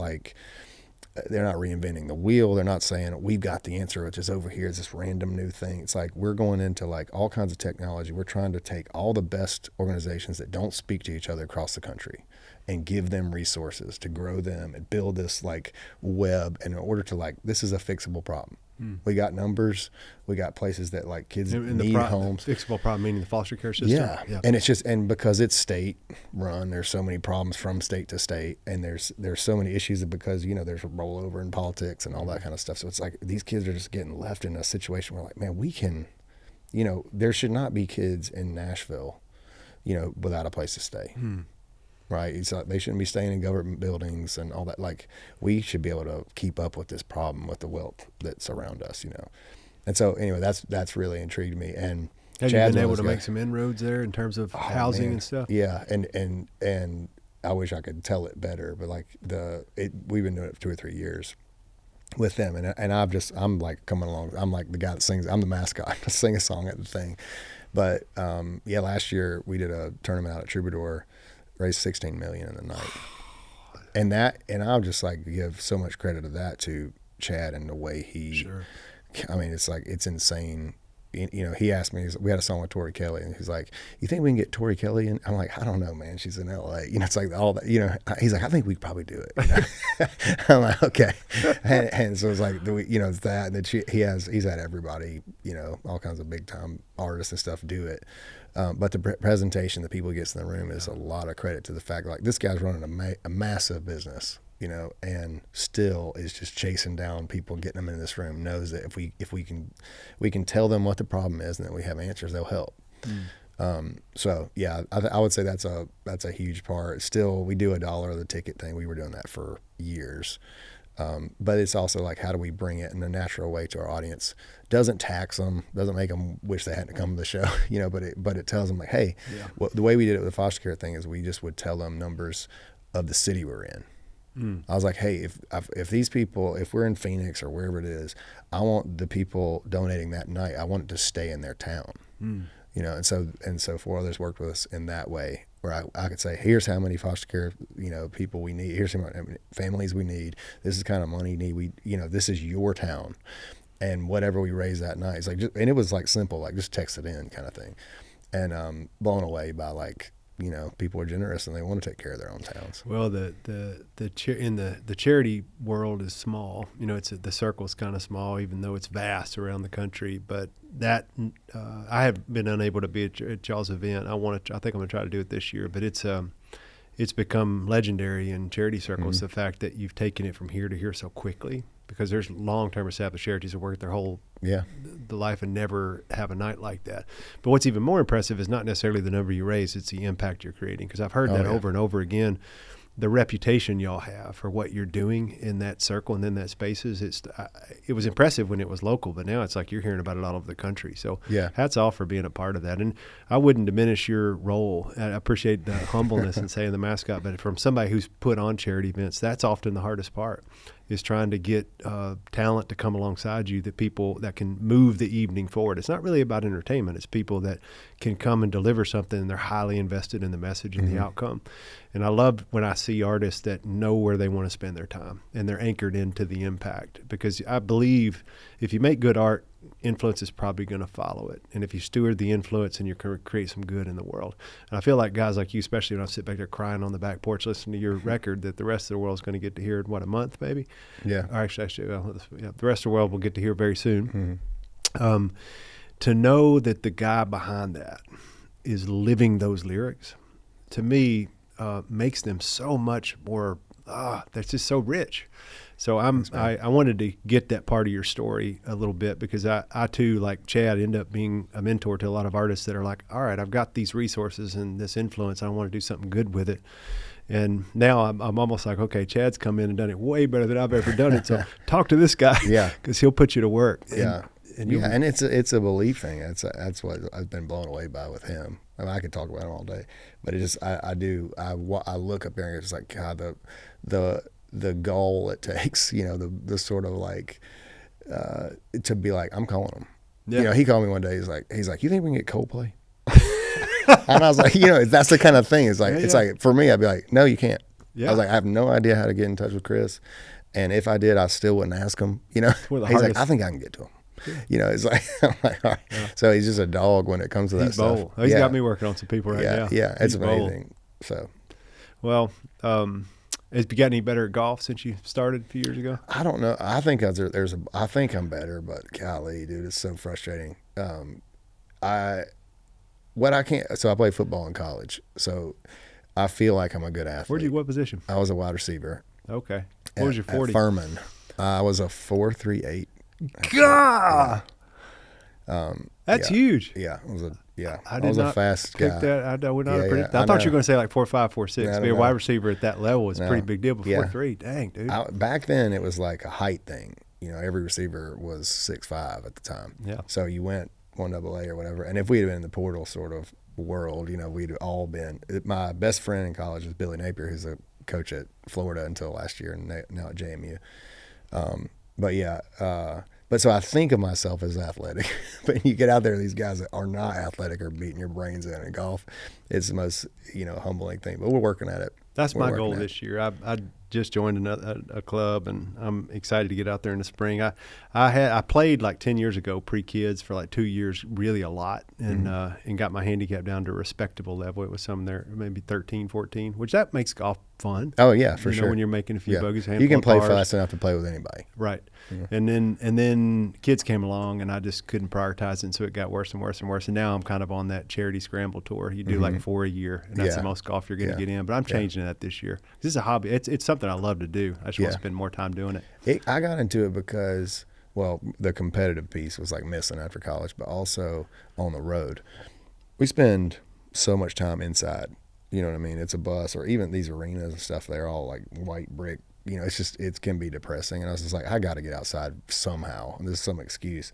reinventing the wheel. They're not saying we've got the answer, which is over here. It's this random new thing. It's like, we're going into like all kinds of technology. We're trying to take all the best organizations that don't speak to each other across the country and give them resources to grow them and build this like web. And in order to like, this is a fixable problem. We got numbers. We got places that like kids need homes. Fixable problem meaning the foster care system. Yeah. And it's just, and because it's state run, there's so many problems from state to state, and there's so many issues because, you know, there's a rollover in politics and all that kind of stuff. So it's like these kids are just getting left in a situation where like, man, we can, you know, there should not be kids in Nashville, you know, without a place to stay. Right. It's like they shouldn't be staying in government buildings and all that. Like, we should be able to keep up with this problem with the wealth that's around us, you know? And so anyway, that's really intrigued me. And have you been able to make some inroads there in terms of housing and stuff? Yeah. And I wish I could tell it better, but like we've been doing it for 2 or 3 years with them. And I'm like coming along. I'm like the guy that sings, I'm the mascot to sing a song at the thing. But last year we did a tournament out at Troubadour, raised $16 million in the night. And I'll just like give so much credit to that to Chad and the way he, I mean, it's like, it's insane. You know, he asked me, we had a song with Tori Kelly, and he's like, you think we can get Tori Kelly in? I'm like, I don't know, man. She's in LA. You know, it's like all that, you know, he's like, I think we could probably do it. You know? I'm like, okay. And so it's like, you know, it's that, and then he's had everybody, you know, all kinds of big time artists and stuff do it. But the presentation that people gets in the room is a lot of credit to the fact, like, this guy's running a massive business, you know, and still is just chasing down people, getting them in this room, knows that if we can tell them what the problem is and then we have answers, they'll help. So yeah, I would say that's a huge part. Still, we do $1 of the ticket thing. We were doing that for years. But it's also like, how do we bring it in a natural way to our audience? Doesn't tax them, doesn't make them wish they hadn't come to the show, you know, but it tells them like, hey, the way we did it with the foster care thing is we just would tell them numbers of the city we're in. I was like, hey, if these people, if we're in Phoenix or wherever it is, I want the people donating that night, I want it to stay in their town, you know? And so 4 Others worked with us in that way, where I could say, here's how many foster care, you know, people we need. Here's how many families we need. This is the kind of money you need. You know, this is your town, and whatever we raise that night, it's like, and it was like simple, like just text it in kind of thing, and blown away by like, you know, people are generous and they want to take care of their own towns. Well, the charity world is small. You know, the circle's kind of small, even though it's vast around the country. But that I have been unable to be at y'all's event. I think I'm going to try to do it this year. But it's become legendary in charity circles, the fact that you've taken it from here to here so quickly. Because there's long-term established charities that work their whole the life and never have a night like that. But what's even more impressive is not necessarily the number you raise, it's the impact you're creating. Because I've heard that over and over again. The reputation y'all have for what you're doing in that circle and in that spaces, it was impressive when it was local, but now it's like you're hearing about it all over the country. So hats off for being a part of that. And I wouldn't diminish your role. I appreciate the humbleness in saying the mascot, but from somebody who's put on charity events, that's often the hardest part, is trying to get talent to come alongside you, that people that can move the evening forward. It's not really about entertainment. It's people that can come and deliver something, and they're highly invested in the message and the outcome. And I love when I see artists that know where they want to spend their time and they're anchored into the impact, because I believe if you make good art, influence is probably going to follow it. And if you steward the influence, and you're going to create some good in the world. And I feel like guys like you, especially when I sit back there crying on the back porch listening to your record, that the rest of the world is going to get to hear it, a month maybe? Yeah. Or actually, the rest of the world will get to hear very soon. To know that the guy behind that is living those lyrics, to me, makes them so much more, that's just so rich. So I wanted to get that part of your story a little bit, because I too, like Chad, end up being a mentor to a lot of artists that are like, all right, I've got these resources and this influence, I want to do something good with it. And now I'm almost like, okay, Chad's come in and done it way better than I've ever done it. So talk to this guy, because he'll put you to work. And it's a belief thing. That's what I've been blown away by with him. I mean, I could talk about him all day, but it just I look up there and it's like, God, the goal it takes, the sort of like to be like, I'm calling him. Yeah. He called me one day. He's like, you think we can get Coldplay? And I was like, that's the kind of thing. It's like, like for me, I'd be like, no, you can't. Yeah. I was like, I have no idea how to get in touch with Chris. And if I did, I still wouldn't ask him, He's like, I think I can get to him. Yeah. It's like, I'm like, all right. Yeah. So he's just a dog when it comes to that stuff. He's got me working on some people right now. Yeah. It's amazing. So, well, has you got any better at golf since you started a few years ago? I don't know. I think I think I'm better, but golly, dude, it's so frustrating. I played football in college, so I feel like I'm a good athlete. What position? I was a wide receiver. Okay. What was your 40? At Furman. I was a 4.38. God. That's huge. Yeah, I was a fast guy. I would not have predicted. I thought you were going to say like 4.5, 4.6. Be a wide receiver at that level is a pretty big deal. But 4.3, dang, dude. Back then, it was like a height thing. Every receiver was 6'5" at the time. Yeah. So you went 1AA or whatever, and if we had been in the portal sort of world, we'd all been. My best friend in college was Billy Napier, who's a coach at Florida until last year, and now at JMU. But so I think of myself as athletic, but you get out there, these guys that are not athletic are beating your brains in golf. It's the most, humbling thing, but we're working at it. That's my goal this year. I just joined a club, and I'm excited to get out there in the spring. I played like 10 years ago, pre-kids, for like 2 years, really a lot, and got my handicap down to a respectable level. It was some there, maybe 13, 14, which that makes golf fun. Oh yeah, for sure. When you're making a few bogeys, you can play fast enough to play with anybody. Right. Mm-hmm. And then kids came along, and I just couldn't prioritize it, and so it got worse and worse and worse. And now I'm kind of on that charity scramble tour. You do like 4 a year, and that's the most golf you're going to get in. But I'm changing that this year. This is a hobby. It's something I love to do. I just want to spend more time doing it. I got into it because, well, the competitive piece was like missing after college, but also on the road. We spend so much time inside. You know what I mean? It's a bus, or even these arenas and stuff. They're all like white brick. It can be depressing. And I was just like, I got to get outside somehow. And there's some excuse.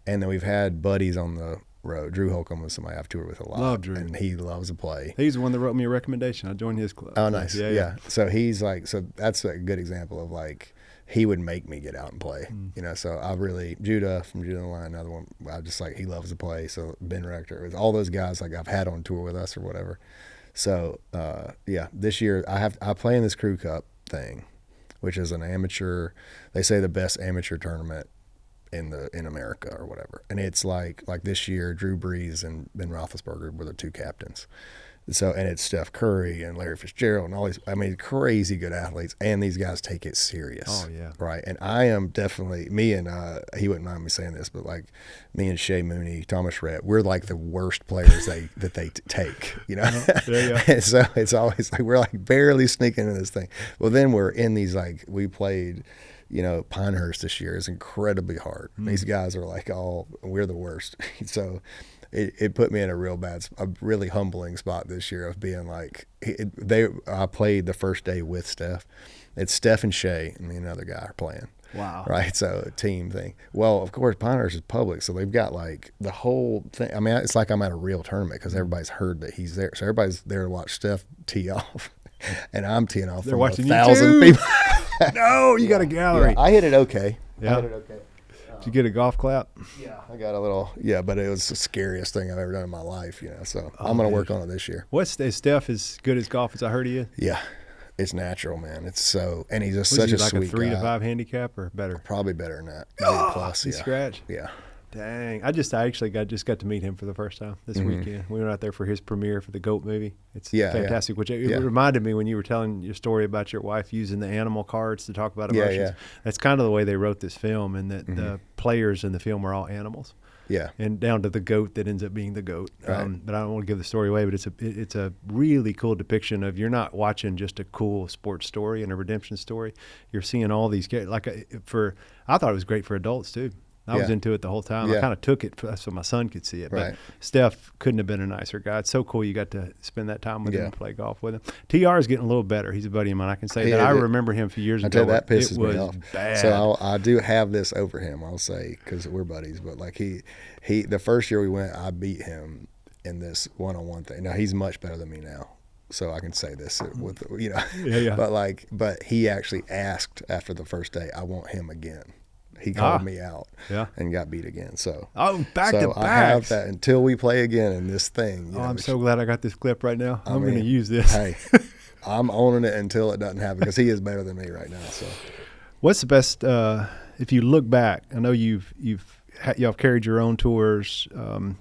And then we've had buddies on the road. Drew Holcomb was somebody I've toured with a lot. Love Drew. And he loves to play. He's the one that wrote me a recommendation. I joined his club. Oh, nice. Yeah. So he's like, so that's a good example of like, he would make me get out and play. So I really, Judah from Judah and the Line, another one, I just like, he loves to play. So Ben Rector, with all those guys like I've had on tour with us or whatever. So this year I play in this Crew Cup thing, which is an amateur, they say the best amateur tournament in America or whatever. And it's like this year, Drew Brees and Ben Roethlisberger were the two captains. So, and it's Steph Curry and Larry Fitzgerald and all these, crazy good athletes. And these guys take it serious. Oh, yeah. Right. And I am definitely, he wouldn't mind me saying this, but like me and Shea Mooney, Thomas Rhett, we're like the worst players that they take, And so it's always like, we're like barely sneaking into this thing. Well, then we're in these, like, we played, Pinehurst this year is incredibly hard. These guys are like we're the worst. So it put me in a really humbling spot this year of being like, I played the first day with Steph. It's Steph and Shea and me and another guy are playing. Wow. Right. So a team thing. Well, of course, Pinehurst is public. So they've got like the whole thing. It's like I'm at a real tournament because everybody's heard that he's there. So everybody's there to watch Steph tee off. And I'm teeing off. They're watching 1,000 people. No, you got a gallery. Yeah, I hit it okay. Yeah. Did you get a golf clap? Yeah, I got a little. Yeah, but it was the scariest thing I've ever done in my life. So I'm going to work on it this year. Is Steph as good as golf as I heard he is? Yeah, it's natural, man. It's so, and he's just such a like sweet a 3 guy. to 5 handicap or better? Probably better than that. Maybe plus. He scratch. Yeah. Dang, I actually just got to meet him for the first time this weekend. We went out there for his premiere for the GOAT movie. It's fantastic. Which it reminded me when you were telling your story about your wife using the animal cards to talk about emotions. Yeah. That's kind of the way they wrote this film, and that the players in the film are all animals. Yeah, and down to the goat that ends up being the goat. Right. But I don't want to give the story away. But it's a really cool depiction of, you're not watching just a cool sports story and a redemption story. You're seeing all these I thought it was great for adults too. I was into it the whole time. I kind of took it so my son could see it. But Steph couldn't have been a nicer guy. It's so cool you got to spend that time with him and play golf with him. TR is getting a little better. He's a buddy of mine. I can say that. I remember him a few years ago. That pisses me off. Bad. So I do have this over him, I'll say, because we're buddies. But like he, the first year we went, I beat him in this one-on-one thing. Now he's much better than me now. So I can say this with, but he actually asked after the first day, I want him again. He called me out and got beat again. So back to back. I have that until we play again in this thing. I'm so glad I got this clip right now. I'm going to use this. Hey, I'm owning it until it doesn't happen because he is better than me right now. So, what's the best? If you look back, I know y'all carried your own tours.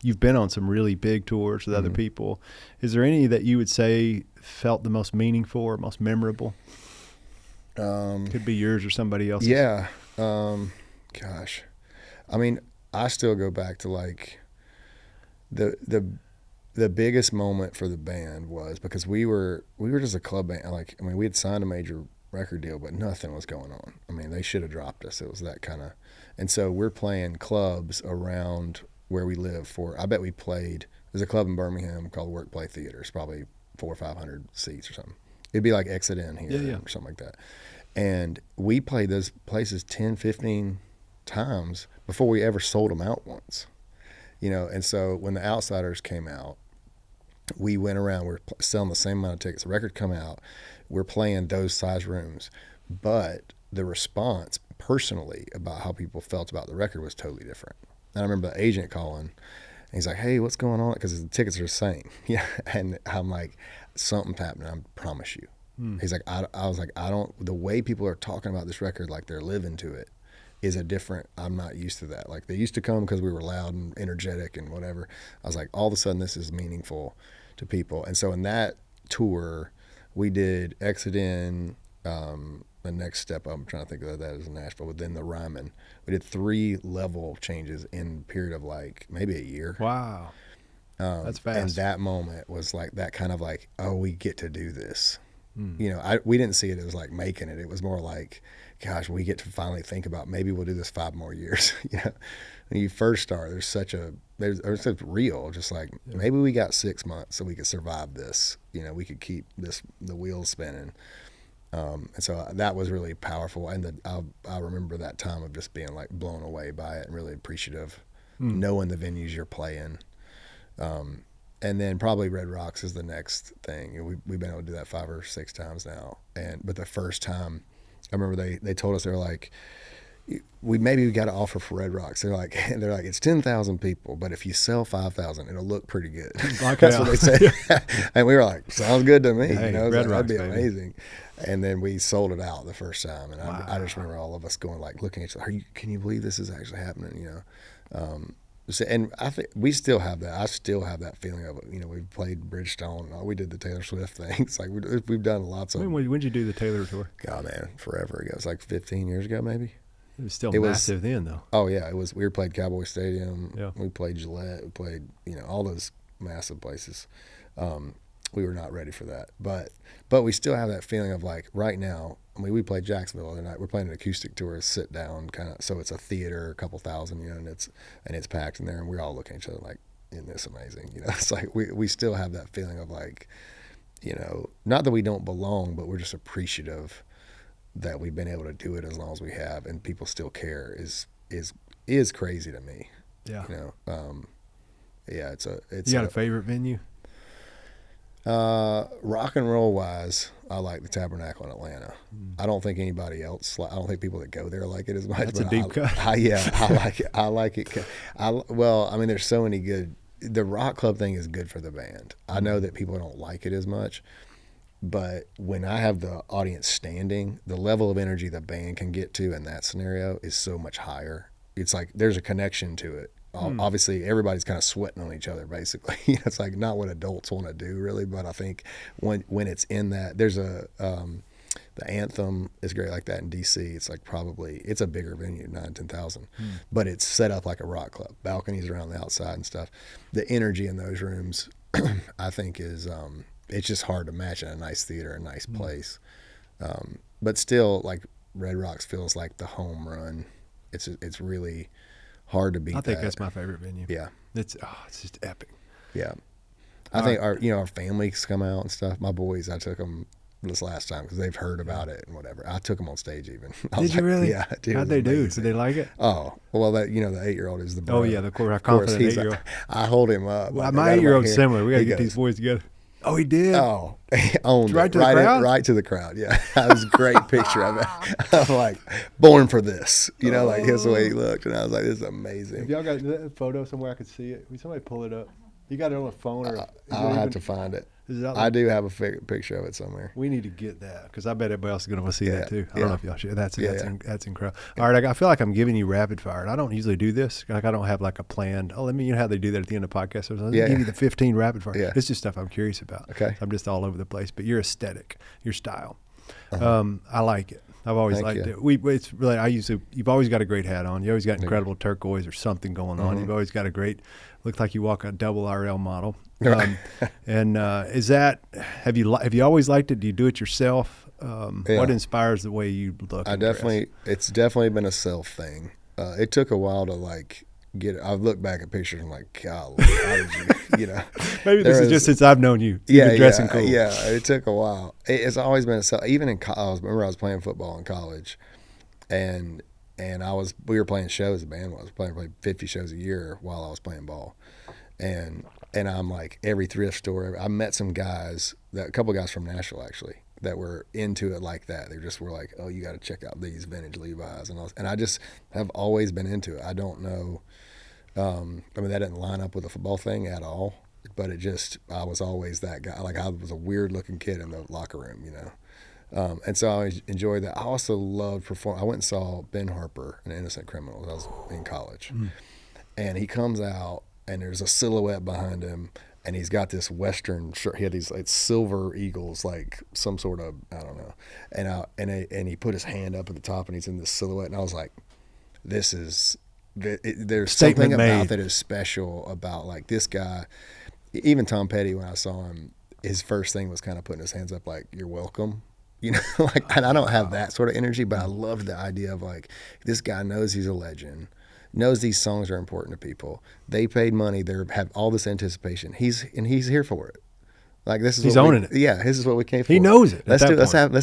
You've been on some really big tours with other people. Is there any that you would say felt the most meaningful or most memorable? Could be yours or somebody else's. Yeah. Gosh, I mean, I still go back to like the biggest moment for the band was because we were just a club band. Like, I mean, we had signed a major record deal, but nothing was going on. I mean, they should have dropped us. It was that kind of, and so we're playing clubs around where we live I bet we played, there's a club in Birmingham called Workplay Theater. It's probably 400 or 500 seats or something. It'd be like Exit In here or something like that. And we played those places 10, 15 times before we ever sold them out once, and so when the Outsiders came out, we went around, we're selling the same amount of tickets. The record come out, we're playing those size rooms, but the response personally about how people felt about the record was totally different. And I remember the agent calling, and he's like, hey, what's going on? Because the tickets are the same. And I'm like, something's happening, I promise you. He's like, I was like, the way people are talking about this record like they're living to it is I'm not used to that. Like, they used to come because we were loud and energetic and whatever. I was like, all of a sudden this is meaningful to people. And so in that tour, we did Exit In, the next step up, I'm trying to think of that is in Nashville, but then the Ryman. We did 3 level changes in a period of like maybe a year. Wow. That's fast. And that moment was like that kind of like, oh, we get to do this. We didn't see it as like making it. It was more like, gosh, we get to finally think about maybe we'll do this 5 more years. When you first start, there's such real, just like maybe we got 6 months so we could survive this. We could keep the wheels spinning. And so that was really powerful. And I remember that time of just being like blown away by it and really appreciative, knowing the venues you're playing. And then probably Red Rocks is the next thing. We've been able to do that 5 or 6 times now. But the first time, I remember they told us, they were like, we got to offer for Red Rocks. They're like, it's 10,000 people, but if you sell 5,000, it'll look pretty good. That's what they said. And we were like, sounds good to me. Hey, Red Rocks, that'd be baby. Amazing. And then we sold it out the first time, and wow. I just remember all of us going like, looking at each other. Can you believe this is actually happening? And I think we still have that. I still have that feeling of, we've played Bridgestone. We did the Taylor Swift thing. It's like we've done lots of. When'd you do the Taylor tour? God, man, forever ago. It was like 15 years ago, maybe. It was still massive then, though. Oh yeah, it was. We played Cowboy Stadium. Yeah. We played Gillette. We played, all those massive places. We were not ready for that, but we still have that feeling of like right now. I mean, we played Jacksonville the other night. We're playing an acoustic tour, sit down kind of. So it's a theater, a couple thousand, and it's packed in there, and we're all looking at each other like, isn't this amazing? It's like we still have that feeling of like, not that we don't belong, but we're just appreciative that we've been able to do it as long as we have, and people still care is crazy to me. Yeah. Yeah. It's you got a favorite venue? Rock and roll wise, I like the Tabernacle in Atlanta. I don't think anybody else. I don't think people that go there like it as much. That's a deep cut. I like it. I like it. There's so many good. The rock club thing is good for the band. I know that people don't like it as much, but when I have the audience standing, the level of energy the band can get to in that scenario is so much higher. It's like there's a connection to it. Obviously, everybody's kind of sweating on each other, basically. It's like not what adults want to do, really. But I think when it's in that, there's the Anthem is great like that in D.C. It's like it's a bigger venue, 9,000-10,000, but it's set up like a rock club, balconies around the outside and stuff. The energy in those rooms, I think, is it's just hard to match in a nice theater, a nice place. But still, like Red Rocks feels like the home run. It's really hard to beat that. I think that's my favorite venue. Yeah. It's just epic. Yeah. I think our families come out and stuff. My boys, I took them this last time because they've heard about it and whatever. I took them on stage even. Did you really? Yeah. Dude, How'd they do? Did they like it? Oh, well, that the 8-year-old is the bro. Oh, yeah, the confident 8-year-old. I hold him up. Well, my 8-year-old's similar. We got to get these boys together. Oh, he did? Oh, he owned right it. To the crowd? Right to the crowd, yeah. That was a great picture of it. I'm like, born for this. Like here's the way he looked. And I was like, this is amazing. If y'all got a photo somewhere I could see it, will somebody pull it up? You got it on a phone? Or I'll have to find it. I do have a picture of it somewhere. We need to get that because I bet everybody else is going to want to see that too. I don't know if y'all should. That's incredible. Yeah. All right, I feel like I'm giving you rapid fire. And I don't usually do this. Like I don't have like a planned. Oh, let me. You know how they do that at the end of the podcast. Let me give you the 15 rapid fire. Yeah. It's just stuff I'm curious about. Okay. I'm just all over the place. But your aesthetic, your style, I like it. I've always liked it. It's really. You've always got a great hat on. You always got incredible turquoise or something going on. You've always got a great. Looked like you walk a double RL model. And is that have you always liked it? Do you do it yourself? What inspires the way you look? It's definitely been a self thing. It took a while to get it. I've looked back at pictures and golly, how did you Maybe this is just since I've known you. You've been dressing cool. Yeah, it took a while. It's always been a self. Even in college, remember I was playing football in college, and we were playing shows. The band was playing 50 shows a year while I was playing ball, and I'm like every thrift store. I met some guys, a couple of guys from Nashville actually, that were into it like that. They just were like, "Oh, you got to check out these vintage Levi's," and I just have always been into it. I don't know. That didn't line up with the football thing at all, but I was always that guy. Like I was a weird looking kid in the locker room, and so I enjoyed that. I also loved performing. I went and saw Ben Harper in Innocent Criminals. I was in college, and he comes out. And there's a silhouette behind him, and he's got this Western shirt. He had these silver eagles, like some sort of, I don't know. And he put his hand up at the top, and he's in this silhouette. And I was like, there's something about that is special about this guy. Even Tom Petty, when I saw him, his first thing was kind of putting his hands up, like, "You're welcome." And I don't have that sort of energy, but I loved the idea of this guy knows he's a legend. Knows these songs are important to people. They paid money. They have all this anticipation. He's here for it. He's owning it. Yeah, this is what we came for. He knows it. Let's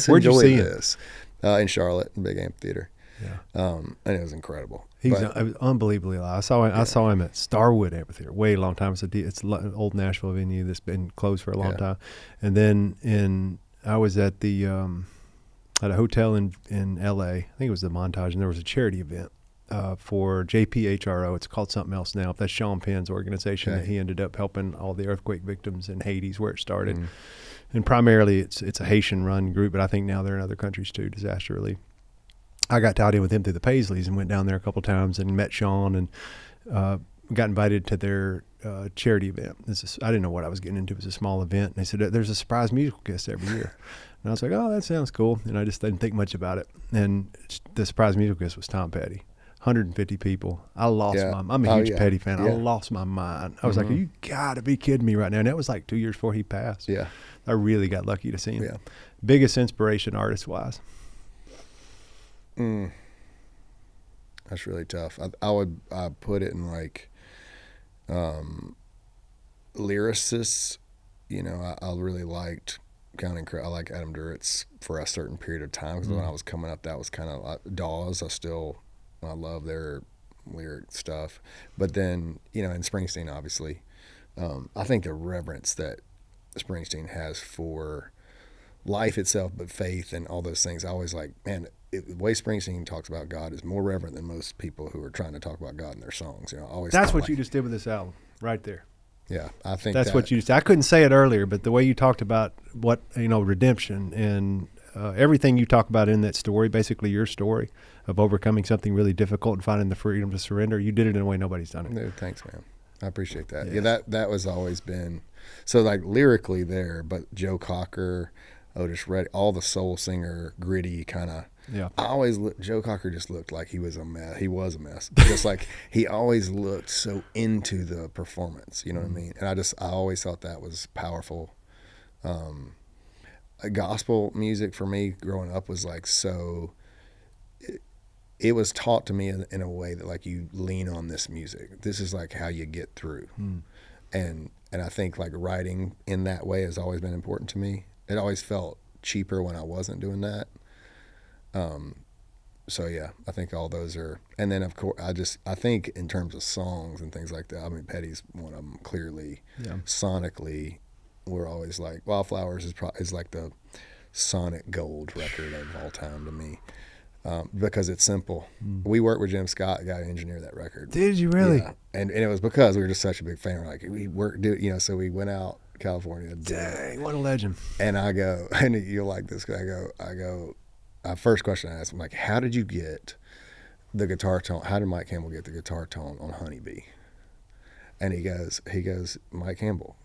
enjoy this. In Charlotte, in Big Amphitheater. Yeah. And it was incredible. He's unbelievably loud. I saw him at Starwood Amphitheater way long time. It's an old Nashville venue that's been closed for a long time. And then I was at the at a hotel in LA. I think it was the Montage, and there was a charity event. For JPHRO, it's called something else now. That's Sean Penn's organization that he ended up helping all the earthquake victims in Haiti, where it started. And primarily it's a Haitian-run group, but I think now they're in other countries too, disaster relief. I got tied in with him through the Paisleys and went down there a couple of times and met Sean and got invited to their charity event. I didn't know what I was getting into. It was a small event. And they said, there's a surprise musical guest every year. And I was like, oh, that sounds cool. And I just didn't think much about it. And the surprise musical guest was Tom Petty. 150 people. I lost I'm a huge Petty fan. I lost my mind. I was like, you got to be kidding me right now. And that was 2 years before he passed. Yeah. I really got lucky to see him. Yeah. Biggest inspiration artist-wise? That's really tough. I would put it in lyricists. I really liked I like Adam Duritz for a certain period of time because when I was coming up, that was kind of Dawes. I love their lyric stuff. But then, and Springsteen, obviously, I think the reverence that Springsteen has for life itself, but faith and all those things, I always the way Springsteen talks about God is more reverent than most people who are trying to talk about God in their songs. That's what you just did with this album, right there. Yeah, I think that's what you just. I couldn't say it earlier, but the way you talked about what redemption and everything you talk about in that story, basically your story of overcoming something really difficult and finding the freedom to surrender, you did it in a way nobody's done it. No, thanks, man. I appreciate that. Yeah, that was always been so lyrically there, but Joe Cocker, Otis Redding, all the soul singer, gritty kind of. Yeah. I always Joe Cocker just looked like he was a mess. He was a mess. Just he always looked so into the performance. You know what I mean? And I always thought that was powerful. Gospel music for me growing up was so. it was taught to me in a way that like you lean on this music. This is like how you get through. And I think like writing in that way has always been important to me. It always felt cheaper when I wasn't doing that. So yeah, I think all those are, and then of course I think in terms of songs and things like that, I mean Petty's one of them clearly. Sonically, we're always like Wildflowers is like the sonic gold record of all time to me. Because it's simple. We worked with Jim Scott, the guy who engineered that record. Did you really? Yeah. And it was because we were just such a big fan. We're like, so we went out to California. Dang, what a legend. And I go, and you'll like this, first question I asked him, like, how did you get the guitar tone? How did Mike Campbell get the guitar tone on Honeybee? And he goes, Mike Campbell.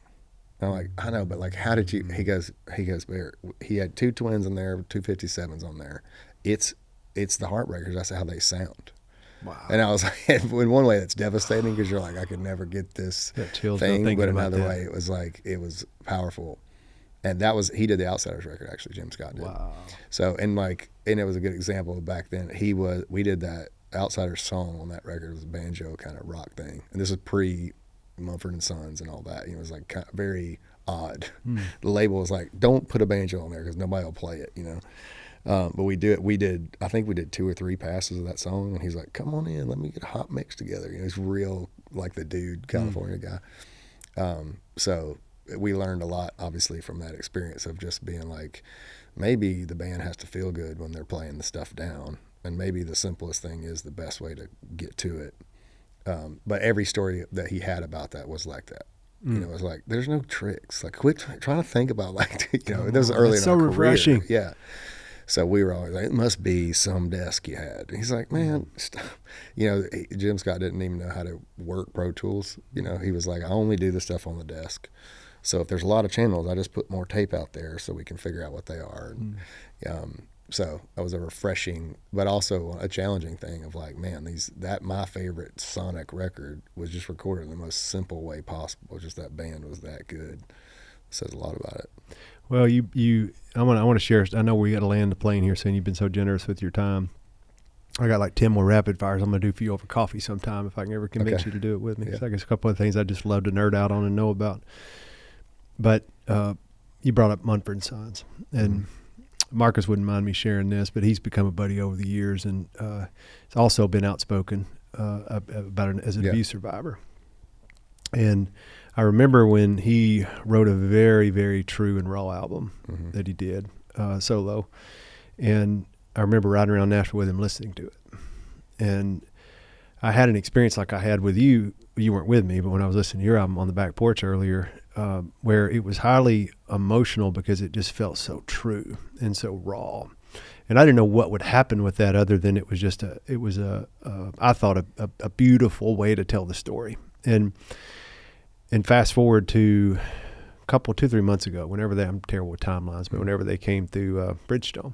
And I'm like, I know, but like, how did you, he goes, he had 2 twins in there, 2 57s on there. It's the Heartbreakers. That's how they sound. Wow. And I was like, in one way that's devastating because you're like, I could never get this thing. But another way, it was like, it was powerful. And he did the Outsiders record, actually, Jim Scott did. Wow. So, and it was a good example of back then. We did that Outsiders song on that record. It was a banjo kind of rock thing. And this was pre Mumford & Sons and all that. It was like kind of very odd. The label was like, don't put a banjo on there because nobody will play it, But I think we did 2 or 3 passes of that song, and he's like, come on in, let me get a hot mix together. He's real, like the dude, California guy. So we learned a lot, obviously, from that experience of just being like, maybe the band has to feel good when they're playing the stuff down, and maybe the simplest thing is the best way to get to it. But every story that he had about that was like that. It was like, there's no tricks. Like, quit trying to think about, like, it was early in our career. Refreshing. Yeah. So we were always like, it must be some desk you had. And he's like, man, stop. Jim Scott didn't even know how to work Pro Tools. He was like, I only do the stuff on the desk. So if there's a lot of channels, I just put more tape out there so we can figure out what they are. And, so that was a refreshing, but also a challenging thing of like, man, my favorite sonic record was just recorded in the most simple way possible. Just that band was that good. It says a lot about it. Well, I want to share. I know we got to land the plane here soon. You've been so generous with your time. I got like 10 more rapid fires I'm going to do for you over coffee sometime if I can ever convince you to do it with me. Yeah. So I guess a couple of things I just love to nerd out on and know about. But you brought up Mumford & Sons, and Marcus wouldn't mind me sharing this, but he's become a buddy over the years, and he's also been outspoken about it as an abuse survivor. And I remember when he wrote a very, very true and raw album that he did solo, and I remember riding around Nashville with him listening to it. And I had an experience like I had with you. You weren't with me, but when I was listening to your album on the back porch earlier, where it was highly emotional because it just felt so true and so raw. And I didn't know what would happen with that other than it was just I thought a beautiful way to tell the story. And fast forward to 2-3 months ago, I'm terrible with timelines, but whenever they came through Bridgestone,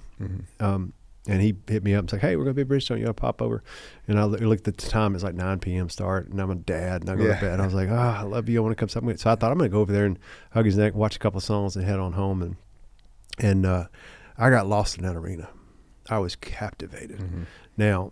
and he hit me up and said, hey, we're going to be at Bridgestone, you got to pop over. And I looked at the time, it's like 9 p.m. start, and I'm a dad, and I go to bed. And I was like, I love you, I want to come somewhere. So I thought I'm going to go over there and hug his neck, watch a couple of songs, and head on home. And I got lost in that arena. I was captivated. Now,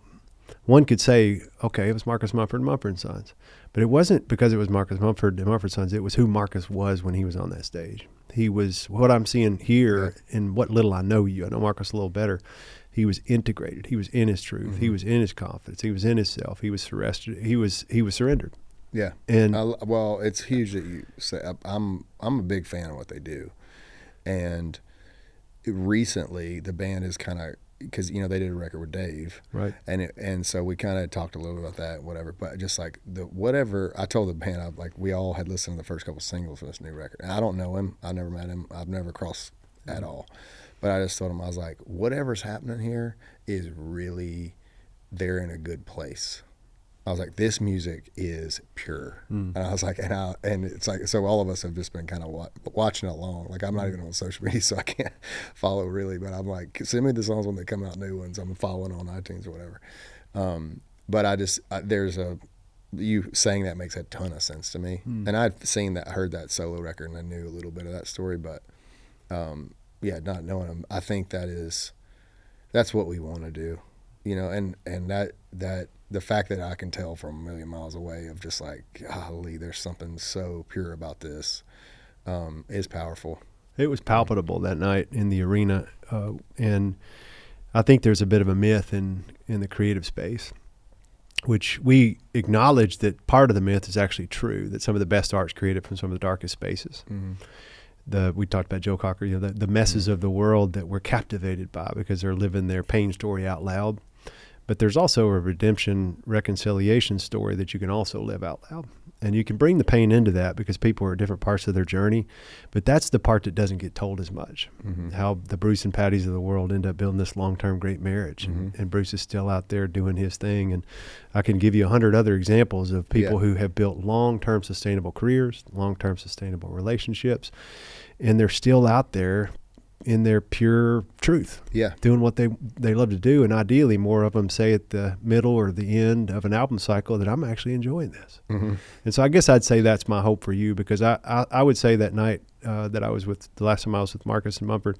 one could say, okay, it was Marcus Mumford and Mumford & Sons. But it wasn't because it was Marcus Mumford and Mumford & Sons. It was who Marcus was when he was on that stage. He was what I'm seeing here, and what little I know you. I know Marcus a little better. He was integrated. He was in his truth. He was in his confidence. He was in himself. He was surrendered. He was surrendered. Yeah. And well, it's huge that you say. I'm a big fan of what they do, and recently the band is kind of, because they did a record with Dave, right? And so we kind of talked a little bit about that, whatever. But just like whatever, I told the band, we all had listened to the first couple singles for this new record. And I don't know him. I've never met him. I've never crossed at all. But I just told him, I was like, whatever's happening here is really, they're in a good place. I was like, this music is pure. And I was like, and it's like, so all of us have just been kind of watching along. Like, I'm not even on social media, so I can't follow really, but I'm like, send me the songs when they come out, new ones. I'm following on iTunes or whatever. But you saying that makes a ton of sense to me. And I've heard that solo record, and I knew a little bit of that story, but not knowing them, I think that's what we want to do. you know, and that the fact that I can tell from a million miles away of just like, golly, there's something so pure about this, is powerful. It was palpable that night in the arena, and I think there's a bit of a myth in the creative space, which we acknowledge that part of the myth is actually true, that some of the best art's created from some of the darkest spaces. We talked about Joe Cocker, you know, the messes of the world that we're captivated by because they're living their pain story out loud. But there's also a redemption, reconciliation story that you can also live out loud. And you can bring the pain into that because people are at different parts of their journey. But that's the part that doesn't get told as much. How the Bruce and Patties of the world end up building this long-term great marriage. And Bruce is still out there doing his thing. And I can give you 100 other examples of people who have built long-term sustainable careers, long-term sustainable relationships. And they're still out there in their pure truth, doing what they love to do. And ideally, more of them say at the middle or the end of an album cycle that I'm actually enjoying this. And so I guess I'd say that's my hope for you, because I would say that night that I was with, the last time I was with Marcus and Mumford,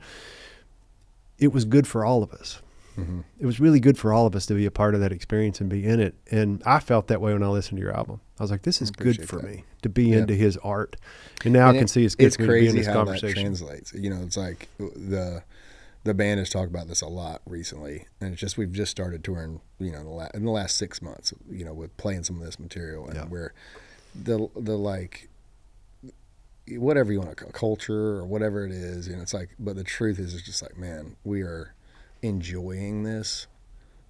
it was good for all of us. It was really good for all of us to be a part of that experience and be in it. And I felt that way when I listened to your album. I was like, this is good for me to be into his art. And now I can see it's good for me to be in this conversation. That translates. You know, it's like the band has talked about this a lot recently. And it's just, we've just started touring, you know, in the last 6 months, you know, with playing some of this material, and where the like, whatever you want to call it, culture or whatever it is, you know, it's like, but the truth is, it's just like, man, we are enjoying this,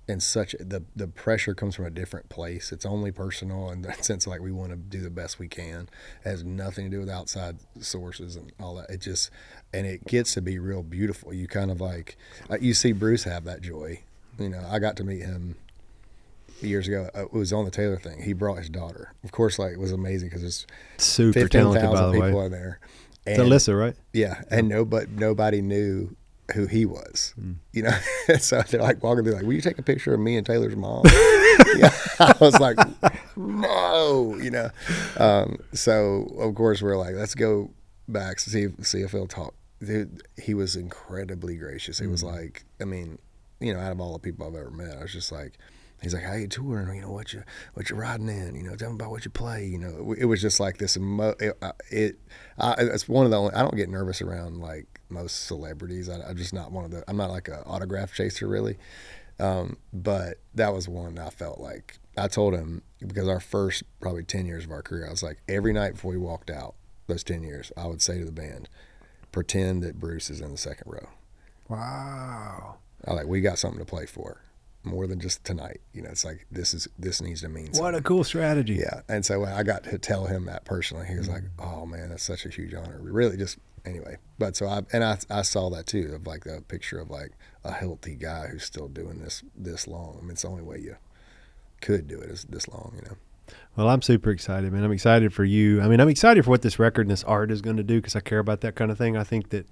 and such the pressure comes from a different place. It's only personal in that sense, like we want to do the best we can. It has nothing to do with outside sources and all that. It just, and it gets to be real beautiful. You kind of like, you see Bruce have that joy. You know, I got to meet him years ago. It was on the Taylor thing. He brought his daughter. Of course, like, it was amazing because there's super talented, by the way. People in there. And, it's Alyssa, right? Yeah, and nobody knew who he was, you know. So they're like walking through, like, will you take a picture of me and Taylor's mom? I was like, no, you know. So of course we're like, let's go back, see if he'll talk. Dude, he was incredibly gracious. He was like, I mean, you know, out of all the people I've ever met, I was just like, he's like, how you touring? You know, what you riding in? You know, tell me about what you play. You know, it was just like this. It's one of the only, I don't get nervous around like most celebrities. I'm just not one of the, I'm not like an autograph chaser really. But that was one I felt like, I told him, because our first probably 10 years of our career, I was like, every night before we walked out, those 10 years, I would say to the band, pretend that Bruce is in the second row. Wow. We got something to play for. More than just tonight, you know. It's like, this needs to mean something. What a cool strategy. Yeah. And so I got to tell him that personally. He was like, oh man, that's such a huge honor. Really, just anyway. But so I saw that too, of like the picture of like a healthy guy who's still doing this long. I mean, it's the only way you could do it is this long, you know. Well, I'm super excited, man. I'm excited for you. I mean, I'm excited for what this record and this art is going to do, because I care about that kind of thing. I think that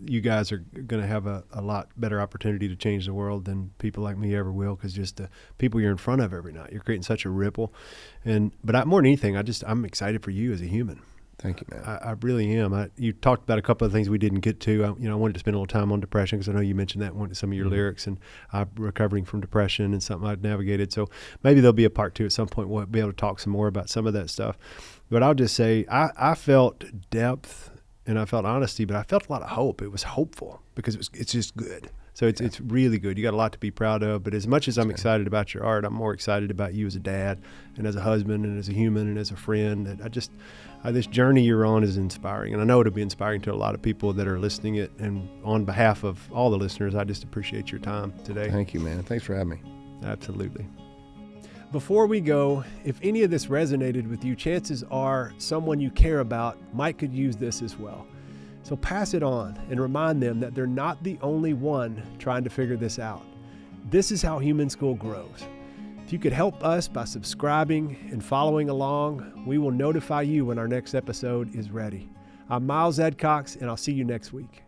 you guys are going to have a lot better opportunity to change the world than people like me ever will, because just the people you're in front of every night, you're creating such a ripple. But more than anything, I'm excited for you as a human. Thank you, man. I really am. You talked about a couple of things we didn't get to. I wanted to spend a little time on depression, because I know you mentioned that in some of your lyrics, and I'm recovering from depression and something I've navigated. So maybe there'll be a part 2 at some point. We'll be able to talk some more about some of that stuff. But I'll just say I felt depth and I felt honesty, but I felt a lot of hope. It was hopeful because it's just good. So it's really good. You got a lot to be proud of. But as much as I'm excited about your art, I'm more excited about you as a dad and as a husband and as a human and as a friend. That this journey you're on is inspiring. And I know it'll be inspiring to a lot of people that are listening it. And on behalf of all the listeners, I just appreciate your time today. Thank you, man. Thanks for having me. Absolutely. Before we go, if any of this resonated with you, chances are someone you care about could use this as well. So pass it on and remind them that they're not the only one trying to figure this out. This is how Human School grows. If you could help us by subscribing and following along, we will notify you when our next episode is ready. I'm Miles Adcox, and I'll see you next week.